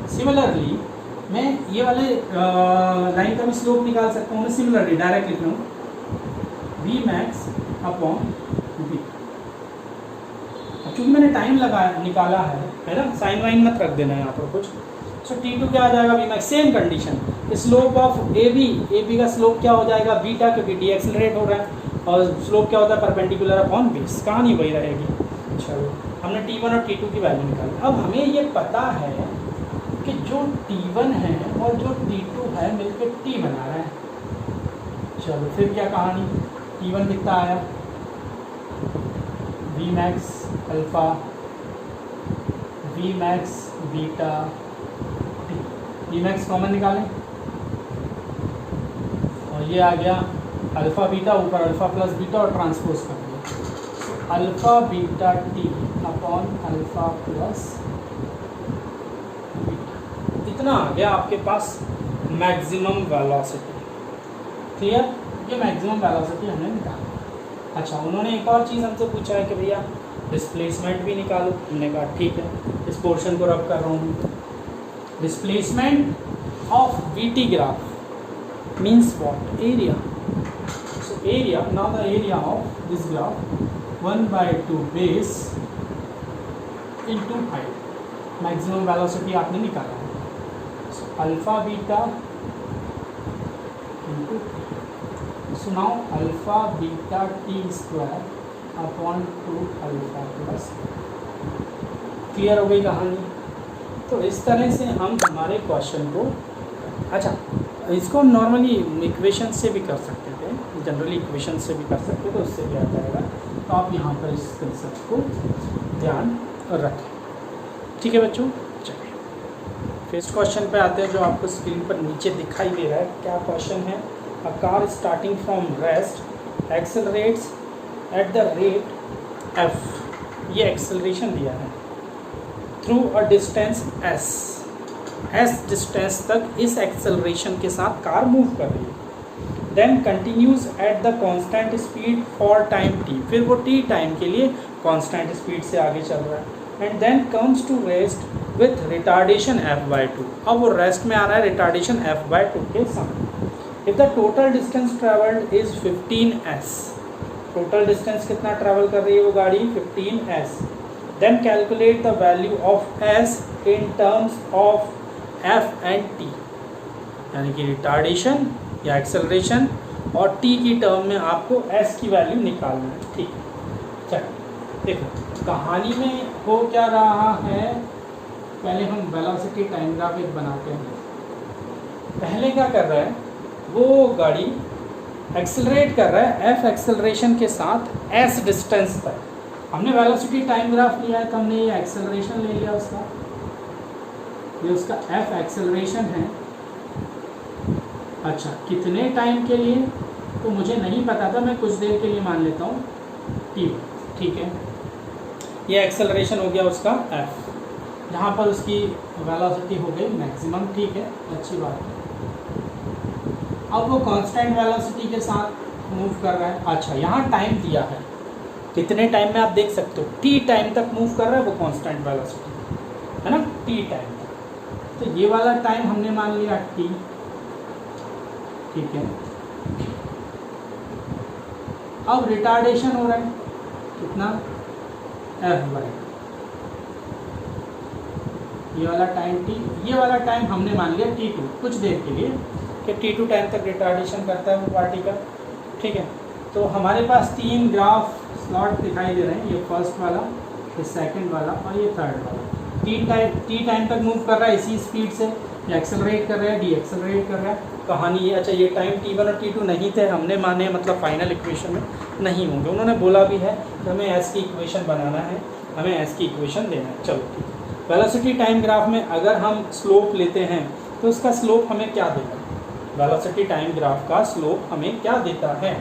[SPEAKER 1] सिमिलरली मैं ये वाले लाइन का भी स्लोप निकाल सकता हूँ, मैं सिमिलरली डायरेक्ट लिख रहा हूँ वी मैक्स अपॉन बी। क्योंकि मैंने टाइम निकाला है ना, साइन वाइन मत रख देना यहाँ पर कुछ। सो T2 क्या आ जाएगा, V max, same condition, slope of AB का स्लोप क्या हो जाएगा बीटा, क्योंकि डी एक्सेलरेट हो रहा है, और स्लोप क्या होता है परपेंडिकुलर अपॉन बेस, कहानी वही रहेगी। चलो, हमने T1 और T2 की वैल्यू निकाली। अब हमें ये पता है कि जो T1 है और जो T2 है मिलकर T बना रहा है। चलो फिर क्या कहानी, T1 कितना आया, V max alpha, V max beta, V max common निकालें और ये आ गया अल्फ़ा बीटा, ऊपर अल्फ़ा प्लस बीटा और ट्रांसपोज कर दिया, alpha beta T upon alpha plus beta. इतना आ गया आपके पास मैक्सिमम वेलोसिटी। क्लियर, ये मैक्सिमम वेलोसिटी हमने निकाला। अच्छा, उन्होंने एक और चीज़ हमसे पूछा है कि भैया डिस्प्लेसमेंट भी निकालो। हमने कहा ठीक है, इस पोर्शन को रब कर रहा हूँ। Displacement of VT graph means what, area. So area, now the area of this graph 1/2 base into height. Maximum velocity आपने निकाला है, so alpha beta into, so now alpha beta T square upon 2 alpha plus. Clear हो गई कहानी। तो इस तरह से हम हमारे क्वेश्चन को, अच्छा इसको हम नॉर्मली इक्वेशन से भी कर सकते थे, जनरली इक्वेशन से भी कर सकते, तो उससे भी आ जाएगा। तो आप यहाँ पर इस कंसेप्ट को ध्यान रखें। ठीक है बच्चों, चलिए फर्स्ट क्वेश्चन पे आते हैं, जो आपको स्क्रीन पर नीचे दिखाई दे रहा है। क्या क्वेश्चन है, a car starting from rest accelerates at the rate f, ये एक्सेलरेशन दिया है, through a distance s distance तक इस एक्सेलरेशन के साथ कार मूव कर रही है। Then continues at the constant speed for time t, फिर वो t टाइम के लिए कांस्टेंट स्पीड से आगे चल रहा है। And then comes to rest with retardation f/2, अब वो रेस्ट में आ रहा है रिटार्डेशन f/2 के साथ। If the total distance travelled is 15s, total distance कितना ट्रैवल कर रही है वो गाड़ी, 15s। Then calculate the value of s in terms of f and t, यानी कि रिटार्डेशन या एक्सेलरेशन और t की टर्म में आपको s की वैल्यू निकालना है। ठीक है, चलो देखो कहानी में हो क्या रहा है। पहले हम वेलोसिटी टाइम ग्राफ एक बनाते हैं। पहले क्या कर रहा है, वो गाड़ी एक्सेलरेट कर रहा है f एक्सेलरेशन के साथ s डिस्टेंस तक। हमने वेलोसिटी टाइम ग्राफ लिया है, तो हमने ये एक्सेलरेशन ले लिया उसका, ये उसका f एक्सेलरेशन है। अच्छा, कितने टाइम के लिए, तो मुझे नहीं पता था, मैं कुछ देर के लिए मान लेता हूँ t1, ठीक है। ये एक्सेलरेशन हो गया उसका f, जहाँ पर उसकी वेलोसिटी हो गई मैक्सिमम, ठीक है, अच्छी बात है। अब वो कांस्टेंट वेलोसिटी के साथ मूव कर रहा है। अच्छा, यहाँ टाइम दिया है, कितने टाइम में आप देख सकते हो, t टाइम तक मूव कर रहा है वो कांस्टेंट वेलोसिटी, है ना, t टाइम तक। तो ये वाला टाइम हमने मान लिया t, ठीक है। अब रिटार्डेशन हो रहा है कितना, f/, ये वाला टाइम t, ये वाला टाइम हमने मान लिया t2, कुछ देर के लिए, कि t2 टाइम तक रिटार्डेशन करता है वो पार्टी का, ठीक है। तो हमारे पास 3 ग्राफ स्लॉट दिखाई दे रहे हैं, ये फर्स्ट वाला, ये सेकंड वाला और ये थर्ड वाला। t टाइम तक मूव कर रहा है इसी स्पीड से, ये एक्सेलरेट कर रहा है, डी एक्सेलरेट कर रहा है। कहानी ये, अच्छा ये टाइम t1 और t2 नहीं थे, हमने माने, मतलब फाइनल इक्वेशन में नहीं होंगे। उन्होंने बोला भी है कि हमें s की इक्वेशन बनाना है, हमें s की इक्वेशन देना है। चलो ठीक है। वेलोसिटी टाइम ग्राफ में अगर हम स्लोप लेते हैं तो उसका स्लोप हमें क्या देगा, वेलोसिटी टाइम ग्राफ का स्लोप हमें क्या देता है,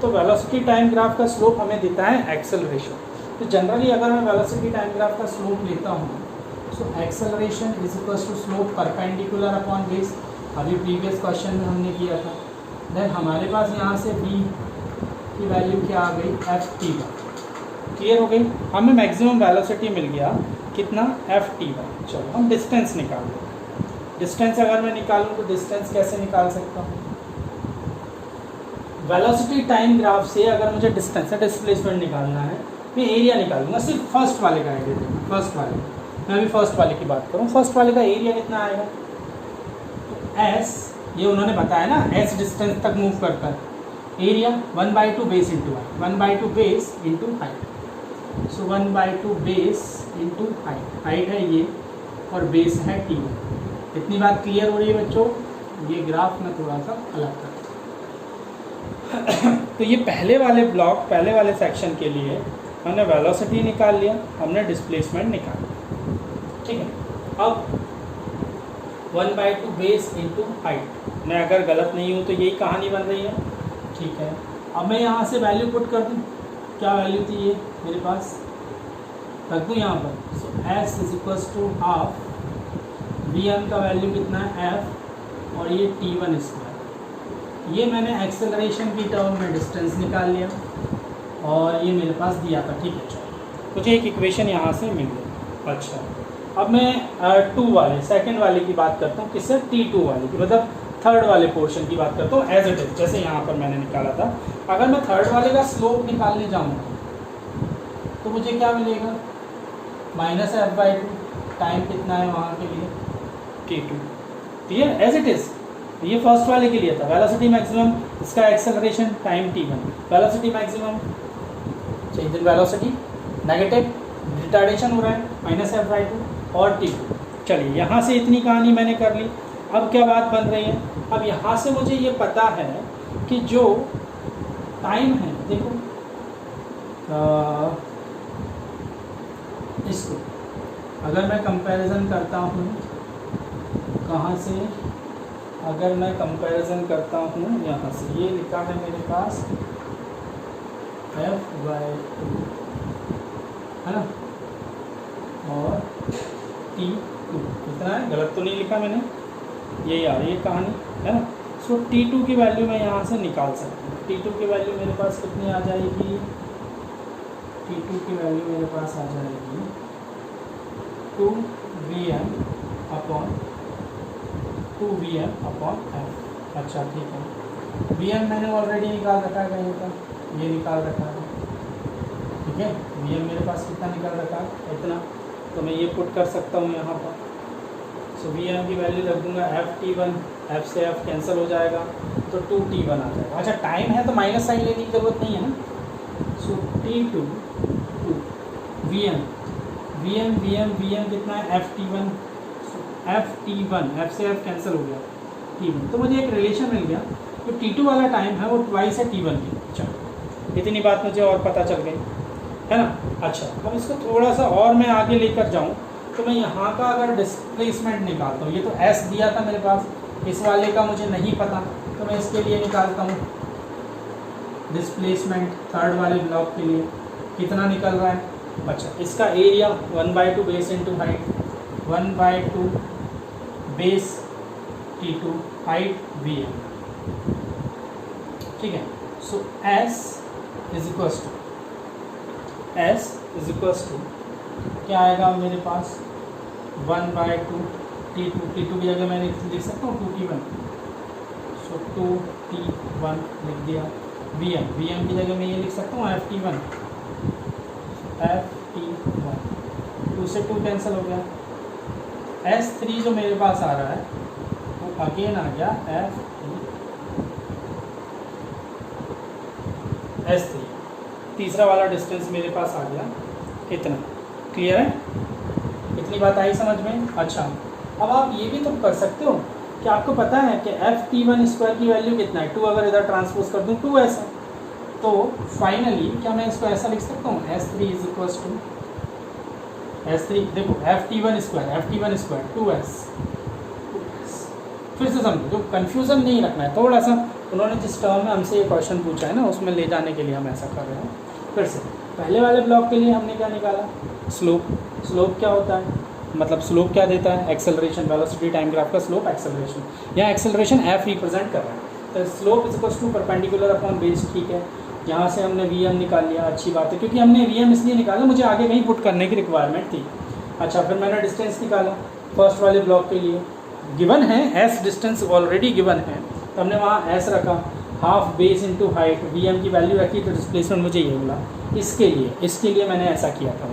[SPEAKER 1] तो वेलोसिटी टाइम ग्राफ का स्लोप हमें देता है एक्सेलरेशन। तो जनरली अगर मैं वेलोसिटी टाइम ग्राफ का स्लोप लेता हूँ, so acceleration is equals to slope perpendicular upon base, अभी प्रीवियस क्वेश्चन में हमने किया था। देन हमारे पास यहाँ से b की वैल्यू क्या आ गई, ft1, क्लियर हो गई। हमें मैक्सिमम वेलोसिटी मिल गया कितना, ft1। चलो हम डिस्टेंस निकाल लें। डिस्टेंस अगर मैं निकालूँ तो डिस्टेंस कैसे निकाल सकता हूँ, वेलोसिटी टाइम ग्राफ से अगर मुझे डिस्टेंस या डिस्प्लेसमेंट निकालना है, मैं एरिया निकालूंगा, सिर्फ फर्स्ट वाले का एरिया देना, फर्स्ट वाले, मैं अभी फर्स्ट वाले की बात करूँ, फर्स्ट वाले का एरिया कितना आएगा, तो s, ये उन्होंने बताया ना, s डिस्टेंस तक मूव करता है, area 1/2 base into height, 1/2 base into height, so 1/2 base into height, height है ये और बेस है t1। इतनी बात क्लियर हो रही है बच्चों। ये ग्राफ में थोड़ा सा अलग कर तो ये पहले वाले ब्लॉक, पहले वाले सेक्शन के लिए हमने वेलोसिटी निकाल लिया, हमने डिस्प्लेसमेंट निकाल लिया, ठीक है। अब 1/2 बेस इंटू हाइट, मैं अगर गलत नहीं हूँ तो यही कहानी बन रही है, ठीक है। अब मैं यहाँ से वैल्यू पुट कर दूँ, क्या वैल्यू थी ये मेरे पास, रख दूँ यहाँ पर, so s is equals to half v1 का वैल्यू कितना है f, और ये t1 स्क्वायर, ये मैंने एक्सेलरेशन की टर्म में डिस्टेंस निकाल लिया और ये मेरे पास दिया था, ठीक है। चलो मुझे एक इक्वेशन यहाँ से मिल गई। अच्छा, अब मैं 2 वाले, सेकंड वाले की बात करता हूँ, किससे, t2 वाले की, मतलब थर्ड वाले पोर्शन की बात करता हूँ एज इट इज, जैसे यहाँ पर मैंने निकाला था। अगर मैं थर्ड वाले का स्लोप निकालने जाऊँगा तो मुझे क्या मिलेगा, -f/2, टाइम कितना है वहाँ के लिए, t2, clear, as it is. ये फर्स्ट वाले के लिए था, वेलोसिटी मैक्सिमम, इसका acceleration time t1, velocity maximum, change in velocity negative, retardation हो रहा है -f/2 और t2। चलिए यहाँ से इतनी कहानी मैंने कर ली। अब क्या बात बन रही है, अब यहाँ से मुझे ये पता है कि जो टाइम है, देखो इसको अगर मैं कंपैरिजन करता हूँ, कहाँ से, अगर मैं कंपैरिजन करता हूँ यहाँ से, ये लिखा है मेरे पास f/2, है ना, और t2 कितना है, गलत तो नहीं लिखा मैंने, ये यार ये कहानी है ना। सो t2 की वैल्यू मैं यहाँ से निकाल सकता हूँ। t2 की वैल्यू मेरे पास कितनी आ जाएगी, t2 की वैल्यू मेरे पास आ जाएगी 2Vm अपॉन f। अच्छा ठीक है, Vm मैंने ऑलरेडी निकाल रखा है कहीं पर, ये निकाल रखा है, ठीक है। Vm मेरे पास कितना निकाल रखा है, इतना, तो मैं ये पुट कर सकता हूँ यहाँ पर। सो Vm की वैल्यू रख दूँगा ft1, f से f कैंसिल हो जाएगा तो 2t1 आ जाएगा। अच्छा टाइम है तो माइनस साइन लेने की ज़रूरत नहीं है ना। सो t2 Vm कितना है, ft1, f से f कैंसिल हो गया, t1, तो मुझे एक रिलेशन मिल गया। तो t2 वाला टाइम है वो ट्वाइस है t1 की। चलो इतनी बात मुझे और पता चल गई, है ना। अच्छा अब इसको थोड़ा सा और मैं आगे लेकर जाऊँ तो मैं यहाँ का अगर डिस्प्लेसमेंट निकालता हूँ, ये तो s दिया था मेरे पास, इस वाले का मुझे नहीं पता, तो मैं इसके लिए निकालता हूँ डिस्प्लेसमेंट थर्ड वाले ब्लॉक के लिए कितना निकल रहा है? अच्छा, इसका area 1/2 base into height, 1/2 base T2 height VM, ठीक है। सो S इज इक्वल्स टू क्या आएगा मेरे पास? 1/2 T2 की जगह मैंने लिख सकता हूँ 2T1, सो 2T1 लिख दिया। VM की जगह मैं ये लिख सकता हूँ FT1, 2 से 2 कैंसिल हो गया। S3 जो मेरे पास आ रहा है वो अगेन आ गया S3, तीसरा वाला डिस्टेंस मेरे पास आ गया इतना। क्लियर है? इतनी बात आई समझ में? अच्छा, अब आप ये भी तो कर सकते हो कि आपको पता है कि FT1 स्क्वायर की वैल्यू कितना है? 2 अगर इधर ट्रांसपोज कर दूँ 2S है, तो फाइनली क्या मैं इसको ऐसा लिख सकता हूँ? S3 is equals to S3, देखो FT1 स्क्वायर 2S। फिर से समझो, जो कन्फ्यूज़न नहीं रखना है, थोड़ा सा उन्होंने जिस टर्म में हमसे ये क्वेश्चन पूछा है ना उसमें ले जाने के लिए हम ऐसा कर रहे हैं। फिर से पहले वाले ब्लॉक के लिए हमने क्या निकाला? स्लोप क्या होता है? मतलब स्लोप क्या देता है? एक्सेलरेशन, वेलोसिटी टाइम ग्राफ का स्लोप एक्सेलरेशन, या एक्सेलरेशन F रिप्रेजेंट कर रहा है। तो slope is equals to perpendicular upon base, ठीक है। यहाँ से हमने VM निकाल लिया, अच्छी बात है, क्योंकि हमने VM इसलिए निकाला मुझे आगे कहीं पुट करने की रिक्वायरमेंट थी। अच्छा, फिर मैंने डिस्टेंस निकाला फर्स्ट वाले ब्लॉक के लिए, गिवन है S डिस्टेंस ऑलरेडी गिवन है, तो हमने वहाँ S रखा, half base into height, VM की वैल्यू रखी, तो डिस्प्लेसमेंट मुझे ये मिला। इसके लिए मैंने ऐसा किया था।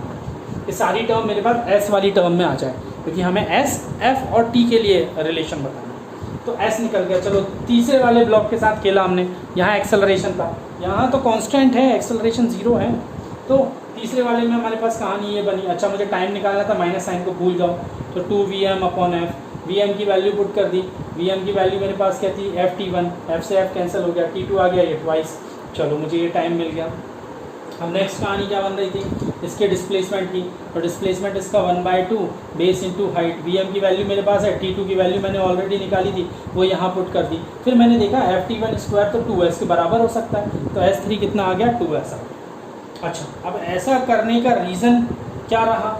[SPEAKER 1] ये सारी टर्म मेरे पास S वाली टर्म में आ जाए, क्योंकि हमें S, F और T के लिए रिलेशन बताना, तो S निकल गया। चलो तीसरे वाले ब्लॉक के साथ खेला हमने, यहाँ एक्सेलरेशन था, यहाँ तो कांस्टेंट है, एक्सेलरेशन 0 है, तो तीसरे वाले में हमारे पास कहानी ये बनी। अच्छा, मुझे टाइम निकालना था, माइनस साइन को भूल जाओ, तो 2VM अपॉन F, VM की वैल्यू पुट कर दी। VM की वैल्यू मेरे पास क्या थी? FT1, F से F कैंसिल हो गया, T2 आ गया, ये ट्वाइस। चलो मुझे ये टाइम मिल गया। अब नेक्स्ट कहानी क्या बन रही थी? इसके डिस्प्लेसमेंट की, तो डिस्प्लेसमेंट इसका 1/2 बेस इंटू हाइट, VM की वैल्यू मेरे पास है, T2 की वैल्यू मैंने ऑलरेडी निकाली थी, वो यहाँ पुट कर दी। फिर मैंने देखा FT1 स्क्वायर तो 2S के बराबर हो सकता है, तो S3 कितना आ गया? 2S आ गया। अच्छा, अब ऐसा करने का रीज़न क्या रहा?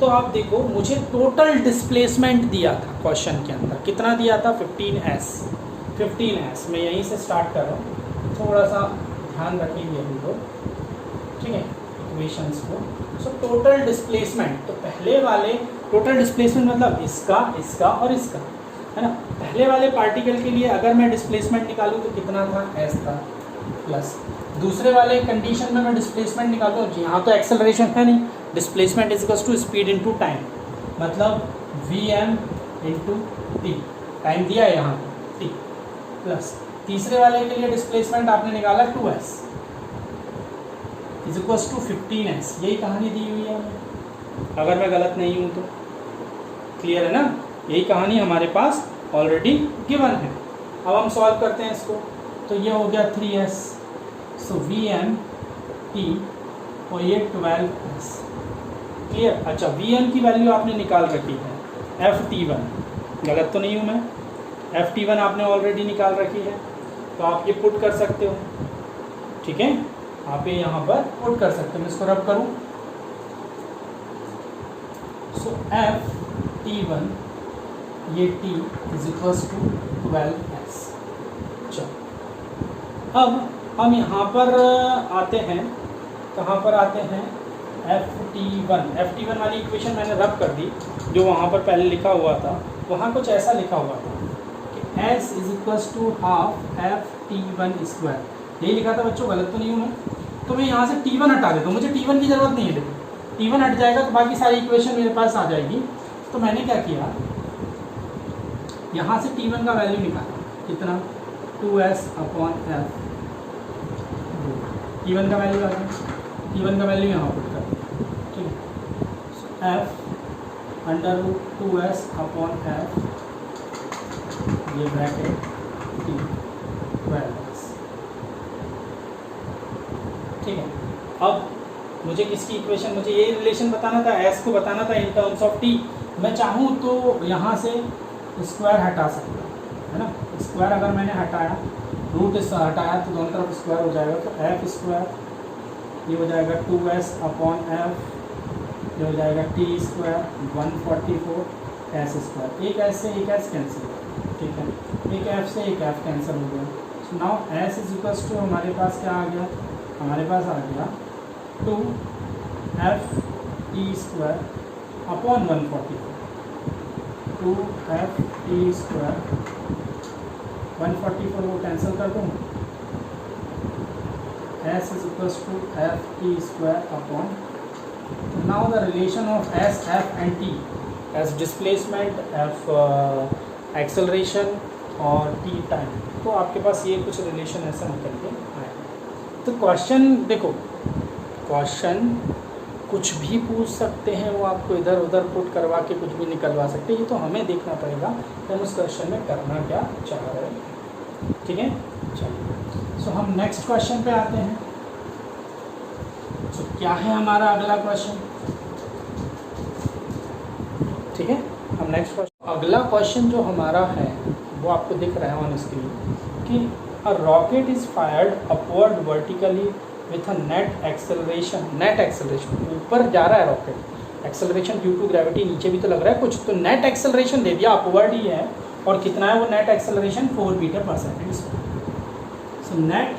[SPEAKER 1] तो आप देखो, मुझे टोटल डिस्प्लेसमेंट दिया था क्वेश्चन के अंदर, कितना दिया था? 15S। मैं यहीं से स्टार्ट कर रहा हूँ, थोड़ा सा ध्यान रखेंगे हम लोग, ठीक है, इक्वेशंस को। सो टोटल डिस्प्लेसमेंट, तो पहले वाले टोटल डिस्प्लेसमेंट मतलब इसका और इसका, है ना। पहले वाले पार्टिकल के लिए अगर मैं डिस्प्लेसमेंट निकालूँ तो कितना था? S था, प्लस दूसरे वाले कंडीशन में मैं डिस्प्लेसमेंट निकालूँ, यहाँ तो एक्सेलरेशन है नहीं, displacement is equals to speed into time, मतलब VM इंटू T, टाइम दिया है यहाँ T, प्लस तीसरे वाले के लिए डिस्प्लेसमेंट आपने निकाला 2S is equals to 15S। यही कहानी दी हुई है हमें, अगर मैं गलत नहीं हूँ तो। क्लियर है ना? यही कहानी हमारे पास ऑलरेडी गिवन है। अब हम सॉल्व करते हैं इसको, तो ये हो गया 3S, सो VM T और ये 12S। क्लियर? अच्छा, VM की वैल्यू आपने निकाल रखी है, FT1, गलत तो नहीं हूँ मैं? FT1 आपने ऑलरेडी निकाल रखी है, तो आप ये पुट कर सकते हो, ठीक है, आप ये यहाँ पर पुट कर सकते हो। मैं इसको रब करूँ, सो FT1 ये T is equals to 12S। चलो अब हम यहाँ पर आते हैं, कहाँ पर आते हैं? FT1 वाली इक्वेशन मैंने रब कर दी, जो वहाँ पर पहले लिखा हुआ था, वहाँ कुछ ऐसा लिखा हुआ था कि S is equals to half FT1 square, यही लिखा था बच्चों, गलत तो नहीं हूँ मैं? तो मैं यहाँ से T1 हटा देता हूँ, मुझे T1 की ज़रूरत नहीं है, देखो T1 हट जाएगा तो बाकी सारी इक्वेशन मेरे पास आ जाएगी। तो मैंने क्या किया, यहाँ से T1 का वैल्यू निकाला, कितना? 2S upon F। T1 का वैल्यू आ गया, T1 का वैल्यू यहाँ पुट कर, ठीक है, F under root 2S upon F, ये ब्रैकेट T 12S, ठीक है। अब मुझे किसकी इक्वेशन, मुझे ये रिलेशन बताना था, S को बताना था इन टर्म्स ऑफ T। मैं चाहूँ तो यहाँ से स्क्वायर हटा सकता हूँ, है ना। स्क्वायर अगर मैंने हटाया रूट इस हटाया तो दोनों तरफ स्क्वायर हो जाएगा, तो एफ स्क्वायर ये हो जाएगा 2s अपॉन एफ, ये हो जाएगा टी स्क्वायर 144 एस स्क्वायर। एक एस से एक एस कैंसिल, ठीक है, एक एफ से एक एफ कैंसिल हो गया। So now S is equals to हमारे पास क्या आ गया, हमारे पास आ गया 2f T square upon 144, 2f T square 144 को कैंसिल कर दूँ, s is equals to f t square upon, now the relation of s, f and t as displacement, f acceleration और t time, तो आपके पास ये कुछ रिलेशन ऐसा निकल के आएगा। तो क्वेश्चन देखो, क्वेश्चन कुछ भी पूछ सकते हैं, वो आपको इधर उधर पुट करवा के कुछ भी निकलवा सकते हैं, ये तो हमें देखना पड़ेगा कि हम उस क्वेश्चन में करना क्या चाह रहे हैं, ठीक है। चलिए, सो हम नेक्स्ट क्वेश्चन पे आते हैं। सो क्या है हमारा अगला क्वेश्चन, ठीक है, हम नेक्स्ट क्वेश्चन, अगला क्वेश्चन जो हमारा है वो आपको दिख रहा है ऑन स्क्रीन कि a rocket is fired upward vertically with a net acceleration, ऊपर जा रहा है rocket, acceleration due to gravity नीचे भी तो लग रहा है कुछ, तो नेट एक्सेलरेशन दे दिया, अपवर्ड ही है, और कितना है वो net acceleration 4 metre per second square. So net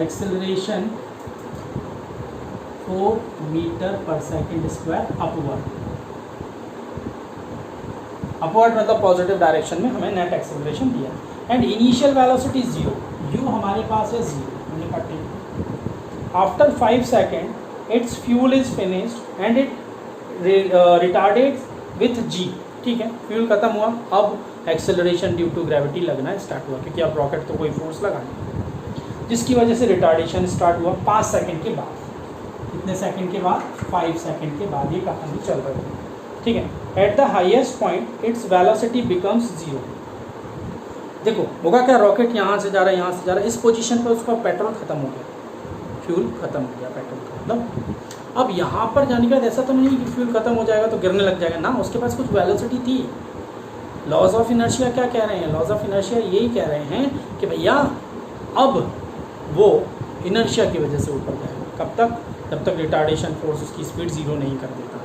[SPEAKER 1] acceleration 4 metre per second square upward, upward मतलब पॉजिटिव डायरेक्शन में हमें नेट एक्सेलरेशन दिया, एंड इनिशियल वेलोसिटी 0, u हमारे पास है 0, हमने काटे। After 5 second it's fuel is finished and it retarded with g, ठीक है, फ्यूल खत्म हुआ, अब एक्सेलरेशन ड्यू टू ग्रेविटी लगना स्टार्ट हुआ, क्योंकि अब रॉकेट तो कोई फोर्स लगा नहीं, जिसकी वजह से रिटार्डेशन स्टार्ट हुआ 5 सेकेंड के बाद। कितने सेकेंड के बाद, 5 सेकेंड के बाद ये कहानी चल रही है, ठीक है। At the highest point its velocity becomes 0। देखो होगा क्या, रॉकेट यहाँ से जा रहा है, यहाँ से जा रहा है, इस पोजीशन पर उसका पेट्रोल खत्म हो गया, फ्यूल खत्म हो गया, पेट्रोल का मतलब अब यहाँ पर जाने के बाद ऐसा तो नहीं कि फ्यूल खत्म हो जाएगा तो गिरने लग जाएगा ना, उसके पास कुछ वेलोसिटी थी। लॉज ऑफ इनर्शिया क्या कह रहे हैं, लॉज ऑफ इनर्शिया यही कह रहे हैं कि भैया अब वो इनर्शिया की वजह से ऊपर जाएगा, कब तक, जब तक रिटार्डेशन फोर्स उसकी स्पीड 0 नहीं कर देता,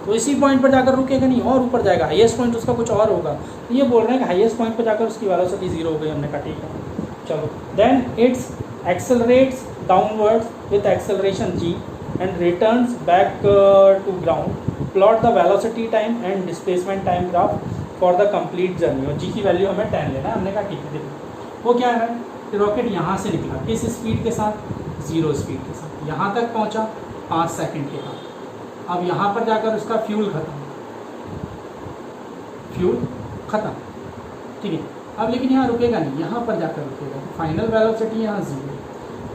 [SPEAKER 1] तो इसी पॉइंट पर जाकर रुकेगा नहीं और ऊपर जाएगा, हाईएस्ट पॉइंट उसका कुछ और होगा, तो ये बोल रहे हैं कि हाईएस्ट पॉइंट पर जाकर उसकी वेलोसिटी 0 हो गई, हमने कहा ठीक है। चलो, then it's accelerates downwards with acceleration g and returns back to ground, plot the velocity time and displacement time graph for the complete journey, और g की वैल्यू हमें 10 लेना है, हमने कहा ठीक है। देखो वो क्या है कि रॉकेट यहाँ से निकला किस स्पीड के साथ, 0 स्पीड के साथ, यहाँ तक पहुँचा 5 सेकेंड के बाद, अब यहाँ पर जाकर उसका फ्यूल खत्म, ठीक है, अब लेकिन यहाँ रुकेगा नहीं, यहाँ पर जाकर रुकेगा, तो फाइनल वेलोसिटी यहाँ 0।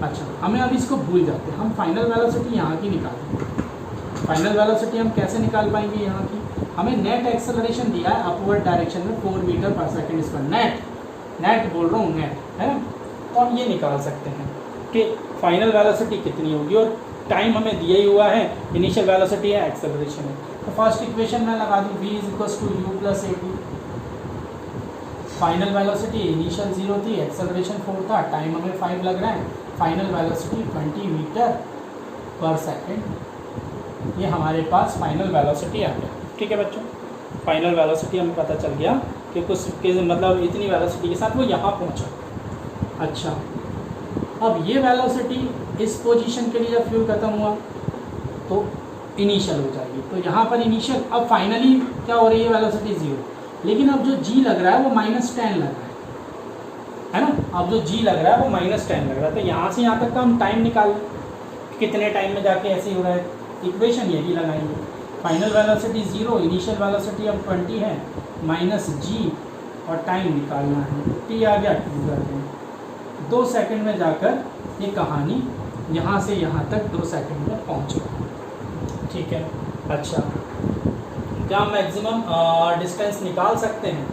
[SPEAKER 1] अच्छा, हमें अब इसको भूल जाते हैं, हम फाइनल वेलोसिटी यहाँ की निकालेंगे। फाइनल वेलोसिटी हम कैसे निकाल पाएंगे यहाँ की, हमें नेट एक्सेलरेशन दिया है अपवर्ड डायरेक्शन में 4 metre per second square, net बोल रहा हूँ, नेट है, तो हम ये निकाल सकते हैं कि फाइनल वेलोसिटी कितनी होगी, और टाइम हमें दिया ही हुआ है, इनिशियल वेलोसिटी है, एक्सेलरेशन है, तो फर्स्ट इक्वेशन में लगा दूँ v = u + at। Final velocity initial 0 थी, एक्सेलरेशन 4 था, टाइम हमें 5 लग रहा है, final velocity 20 metre per second, ये हमारे पास फाइनल वेलोसिटी आ गया, ठीक है बच्चों। फाइनल वेलोसिटी हमें पता चल गया कि कुछ के मतलब इतनी वेलोसिटी के साथ वो यहाँ पहुँचा। अच्छा, अब ये वेलोसिटी इस पोजीशन के लिए जब फ्यूल खत्म हुआ तो इनिशियल हो जाएगी, तो यहाँ पर इनिशियल, अब फाइनली क्या हो रही है, वेलोसिटी 0, लेकिन अब जो g लग रहा है वो -10 लग रहा है ना, अब जो g लग रहा है वो -10 लग रहा है, तो यहाँ से यहाँ तक का हम टाइम निकाल कितने टाइम में जाके ऐसे ही हो रहा है, इक्वेशन यही लगाएंगे, फाइनल वेलोसिटी 0, इनिशियल वेलोसिटी अब 20 है, -g और टाइम निकालना है, t आ गया 2 करते हैं, 2 सेकंड में जाकर ये कहानी यहाँ से यहाँ तक 2 सेकंड में पहुँचेगा, ठीक है। अच्छा, क्या मैक्सिमम डिस्टेंस निकाल सकते हैं,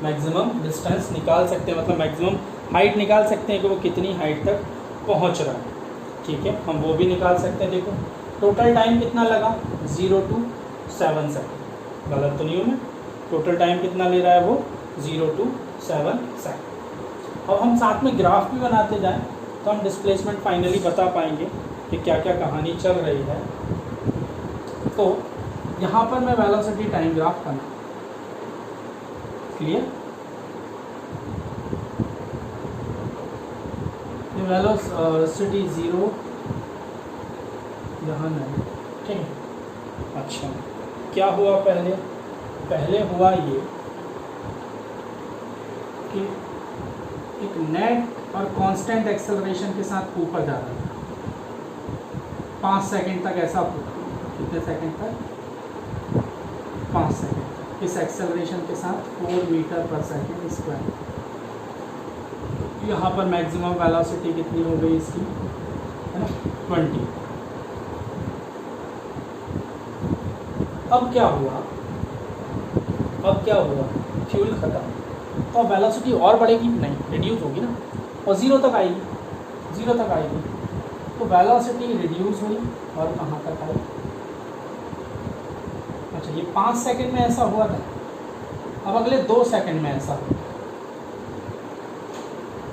[SPEAKER 1] मैक्सिमम डिस्टेंस निकाल सकते हैं, मतलब मैक्सिमम हाइट निकाल सकते हैं कि वो कितनी हाइट तक पहुंच रहा है, ठीक है, हम वो भी निकाल सकते हैं। देखो टोटल टाइम कितना लगा, 0 to 7 सेकेंड, गलत तो नहीं हूँ मैं, टोटल टाइम कितना ले रहा है वो 0 to 7 सेकेंड, अब हम साथ में ग्राफ भी बनाते जाएं तो हम डिस्प्लेसमेंट फाइनली बता पाएंगे कि क्या क्या कहानी चल रही है। तो यहाँ पर मैं वेलोसिटी टाइम ग्राफ बना, क्लियर? ये वेलोसिटी 0 यहाँ नहीं, ठीक है। अच्छा, क्या हुआ पहले हुआ ये कि एक नेट और कांस्टेंट एक्सेलरेशन के साथ ऊपर जा रहा था 5 सेकंड तक, ऐसा कितने सेकंड तक? 5 सेकंड इस एक्सेलरेशन के साथ 4 मीटर पर सेकंड स्क्वायर। यहाँ पर मैक्सिमम वेलोसिटी कितनी हो गई इसकी, है ना, 20। अब क्या हुआ फ्यूल खत्म, तो अब वेलोसिटी और बढ़ेगी नहीं, रिड्यूस होगी ना, और ज़ीरो तक आएगी। तो वेलोसिटी रिड्यूस हुई और कहाँ तक आई? अच्छा, ये 5 सेकंड में ऐसा हुआ था, अब अगले 2 सेकंड में ऐसा होगा,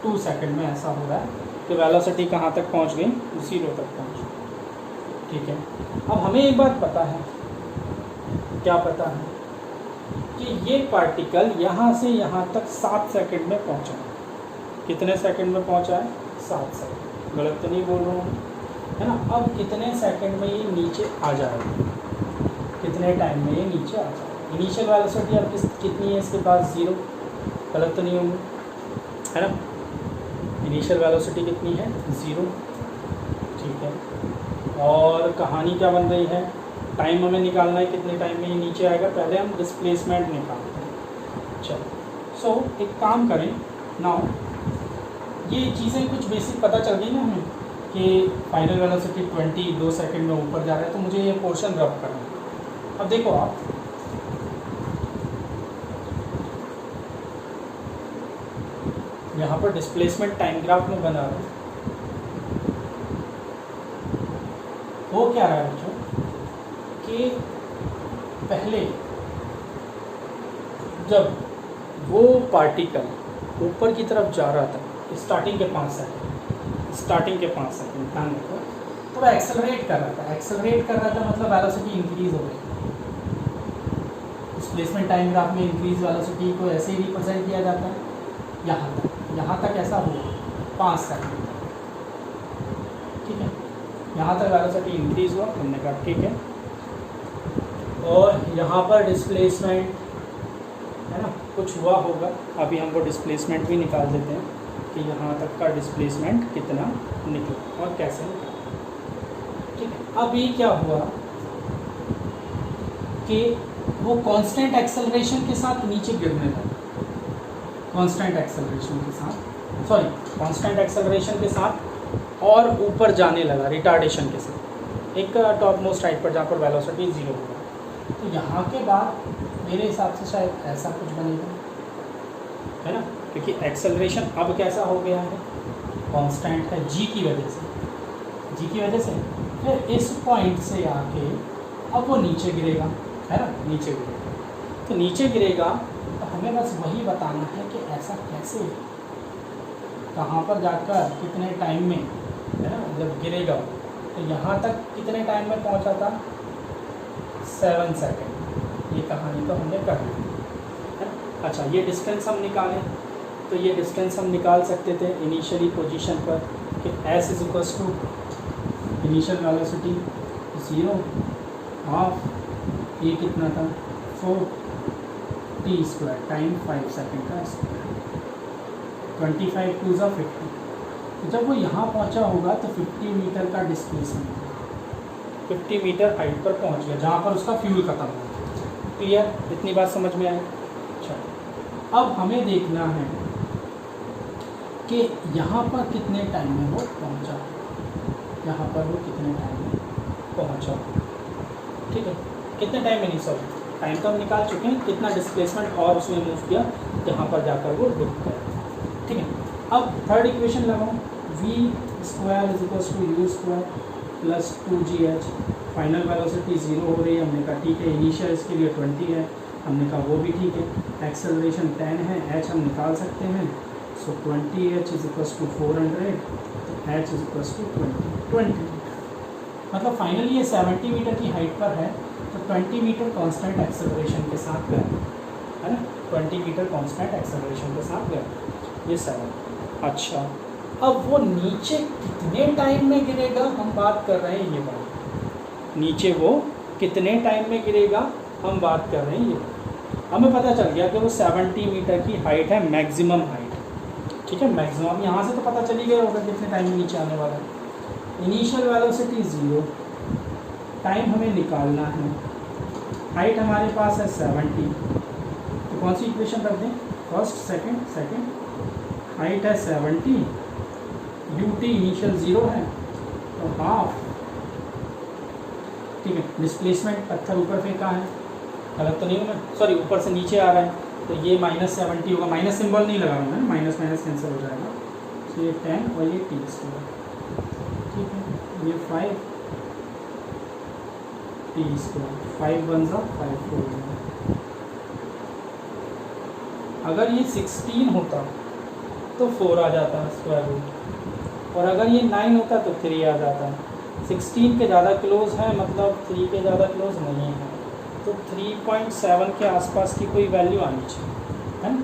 [SPEAKER 1] 2 सेकंड में ऐसा हो रहा है कि वेलोसिटी कहाँ तक पहुँच गई? 0 तक पहुँच गई, ठीक है। अब हमें एक बात पता है, क्या पता है? कि ये पार्टिकल यहाँ से यहाँ तक 7 सेकंड में पहुँचा। कितने सेकंड में पहुँचा है? 7 सेकंड। गलत तो नहीं बोल रहा हूँ, है ना? अब कितने सेकंड में ये नीचे आ जाएगा? कितने टाइम में ये नीचे आ जाएगा? इनिशियल वेलोसिटी अब कितनी है इसके पास? 0। गलत तो नहीं होंगे, है ना? इनिशियल वेलोसिटी कितनी है? 0, ठीक है। और कहानी क्या बन रही है? टाइम हमें निकालना है, कितने टाइम में ये नीचे आएगा। पहले हम डिस्प्लेसमेंट निकालते हैं। चलो, सो एक काम करें नाउ, ये चीज़ें कुछ बेसिक पता चल गई ना हमें कि फाइनल वेलोसिटी 22 सेकंड में ऊपर जा रहा है, तो मुझे ये पोर्शन रब करना है। अब देखो आप, यहाँ पर डिस्प्लेसमेंट टाइम ग्राफ में बना रहा है, वो क्या रहा है बच्चों कि पहले जब वो पार्टिकल ऊपर की तरफ जा रहा था, स्टार्टिंग के 5 सेकंड ध्यान रखो, तो वह एक्सेलरेट कर रहा था, मतलब वेलोसिटी इंक्रीज हो गई। डिस्प्लेसमेंट टाइम ग्राफ में इंक्रीज वेलोसिटी को ऐसे ही रिप्रेजेंट किया जाता है। यहाँ तक ऐसा हुआ 5 सेकंड, ठीक है। यहाँ तक वेलोसिटी इंक्रीज हुआ, हमने कहा ठीक है। और यहाँ पर डिस्प्लेसमेंट, है ना, कुछ हुआ होगा, अभी हम वो डिस्प्लेसमेंट भी निकाल देते हैं कि यहाँ तक का डिस्प्लेसमेंट कितना निकला और कैसे निकला, ठीक है। अब ये क्या हुआ कि वो कांस्टेंट एक्सेलरेशन के साथ नीचे गिरने लगा, कांस्टेंट एक्सेलरेशन के साथ और ऊपर जाने लगा रिटार्डेशन के साथ, एक टॉप मोस्ट हाइट पर जहाँ पर वेलोसिटी 0 होगा। तो यहाँ के बाद मेरे हिसाब से शायद ऐसा कुछ बनेगा, है ना, क्योंकि एक्सेलरेशन अब कैसा हो गया है? कांस्टेंट है जी की वजह से। फिर इस पॉइंट से आके अब वो नीचे गिरेगा, है ना, तो नीचे गिरेगा। तो हमें बस वही बताना है कि ऐसा कैसे, कहाँ पर जाकर कितने टाइम में, है ना, जब गिरेगा। तो यहाँ तक कितने टाइम में पहुँचा था? 7 सेकंड। ये कहानी तो हमने कर ली, है ना। अच्छा, ये डिस्टेंस हम निकालें, तो ये डिस्टेंस हम निकाल सकते थे इनिशियली पोजीशन पर कि s is equals to initial velocity 0 half, ये कितना था? 4t स्क्वायर टाइम 5 सेकंड का स्क्वायर, 25 2 ज़ा 50। तो जब वो यहाँ पहुँचा होगा तो 50 मीटर का डिस्प्लेसमेंट, 50 मीटर हाइट पर पहुँच गया जहाँ पर उसका फ्यूल ख़त्म हो। क्लियर? इतनी बात समझ में आई? अच्छा, अब हमें देखना है कि यहाँ पर कितने टाइम में वो पहुँचा, ठीक है। कितने टाइम में नहीं, सॉरी, टाइम तो हम निकाल चुके हैं, कितना डिस्प्लेसमेंट और उसने मूव किया जहाँ पर जाकर वो रुक गया, ठीक है। अब थर्ड इक्वेशन लगाओ, v square is equals to u square plus 2gh। Final velocity 0 हो रही है, हमने कहा ठीक है। इनिशियल इसके लिए 20 है, हमने कहा वो भी ठीक है। एक्सेलरेशन 10 है, h हम निकाल सकते हैं, सो 20h इज इक्वल्स टू 400, तो h is equals to 20 metre. मतलब फाइनली ये 70 मीटर की हाइट पर है, तो 20 मीटर कांस्टेंट एक्सेलरेशन के साथ गया, है ना, 20 मीटर कांस्टेंट एक्सेलरेशन के साथ गया, ये 7। अच्छा, अब वो नीचे कितने टाइम में गिरेगा हम बात कर रहे हैं, ये बात, नीचे वो कितने टाइम में गिरेगा हम बात कर रहे हैं, ये हमें पता चल गया कि वो 70 मीटर की हाइट है, मैक्सिमम हाइट, ठीक है, मैक्सिमम। यहाँ से तो पता चली गया होगा कितने टाइम में नीचे आने वाला है। इनिशियल वेलोसिटी 0, टाइम हमें निकालना है, हाइट हमारे पास है 70, तो कौन सी इक्वेशन रख दें, फर्स्ट सेकंड, हाइट है 70, ut इनिशियल 0 है, तो हाफ, ठीक है। डिस्प्लेसमेंट पत्थर ऊपर फेंका है, गलत तो नहीं हूँ मैं, सॉरी ऊपर से नीचे आ रहा है, तो ये -70 होगा, माइनस सिंबल नहीं लगा मैं, माइनस माइनस कैंसिल हो जाएगा, तो ये 10 और ये t², ठीक है, ये 5 t², 5 1 जा 5 4। अगर ये 16 होता तो 4 आ जाता है स्क्वायर रूट, और अगर ये 9 होता तो 3 आ जाता है। 16 के ज़्यादा क्लोज है, मतलब 3 के ज़्यादा क्लोज नहीं है, तो 3.7 के आसपास की कोई वैल्यू आनी चाहिए, है ना।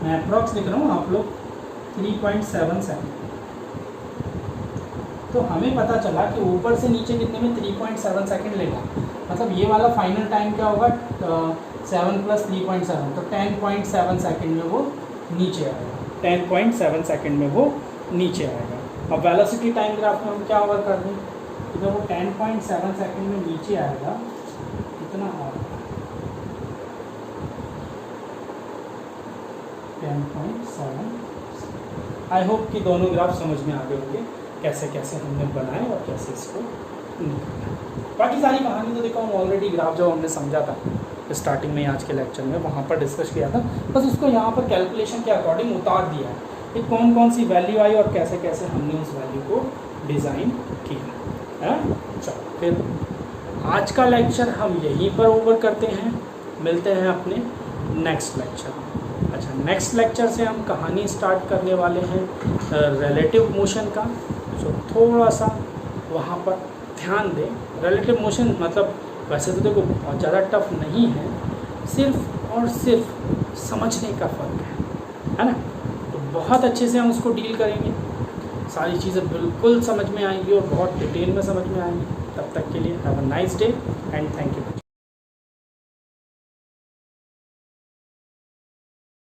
[SPEAKER 1] मैं अप्रॉक्स लिख रहा हूँ, आप लोग 3.7 सेकंड। तो हमें पता चला कि ऊपर से नीचे कितने में 3.7 सेकंड लेगा, मतलब ये वाला फाइनल टाइम क्या होगा, 7 + 3.7, तो 10.7 सेकंड में वो नीचे आएगा, 10.7 सेकंड में वो नीचे आएगा। अब वेलोसिटी टाइम ग्राफ में हम क्या ओवर कर दें, तो जब वो 10.7 सेकंड में नीचे आएगा, कितना आएगा, 10.7। आई होप कि दोनों ग्राफ समझ में आ गए होंगे, कैसे कैसे हमने बनाए और कैसे इसको निकाला। बाकी सारी कहानी तो देखो हम ऑलरेडी ग्राफ जो हमने समझा था स्टार्टिंग में आज के लेक्चर में, वहाँ पर डिस्कस किया था, बस उसको यहाँ पर कैलकुलेशन के अकॉर्डिंग उतार दिया है कि कौन कौन सी वैल्यू आई और कैसे कैसे हमने उस वैल्यू को डिज़ाइन किया है। चलो फिर आज का लेक्चर हम यहीं पर ओवर करते हैं, मिलते हैं अपने नेक्स्ट लेक्चर में। अच्छा, नेक्स्ट लेक्चर से हम कहानी स्टार्ट करने वाले हैं रिलेटिव मोशन का, तो थोड़ा सा वहाँ पर ध्यान दें। रिलेटिव मोशन मतलब वैसे तो देखो बहुत ज़्यादा टफ नहीं है, सिर्फ और सिर्फ समझने का फ़र्क है ना। तो बहुत अच्छे से हम उसको डील करेंगे, सारी चीज़ें बिल्कुल समझ में आएंगी और बहुत डिटेल में समझ में आएंगी। तब तक के लिए have a nice day and thank you.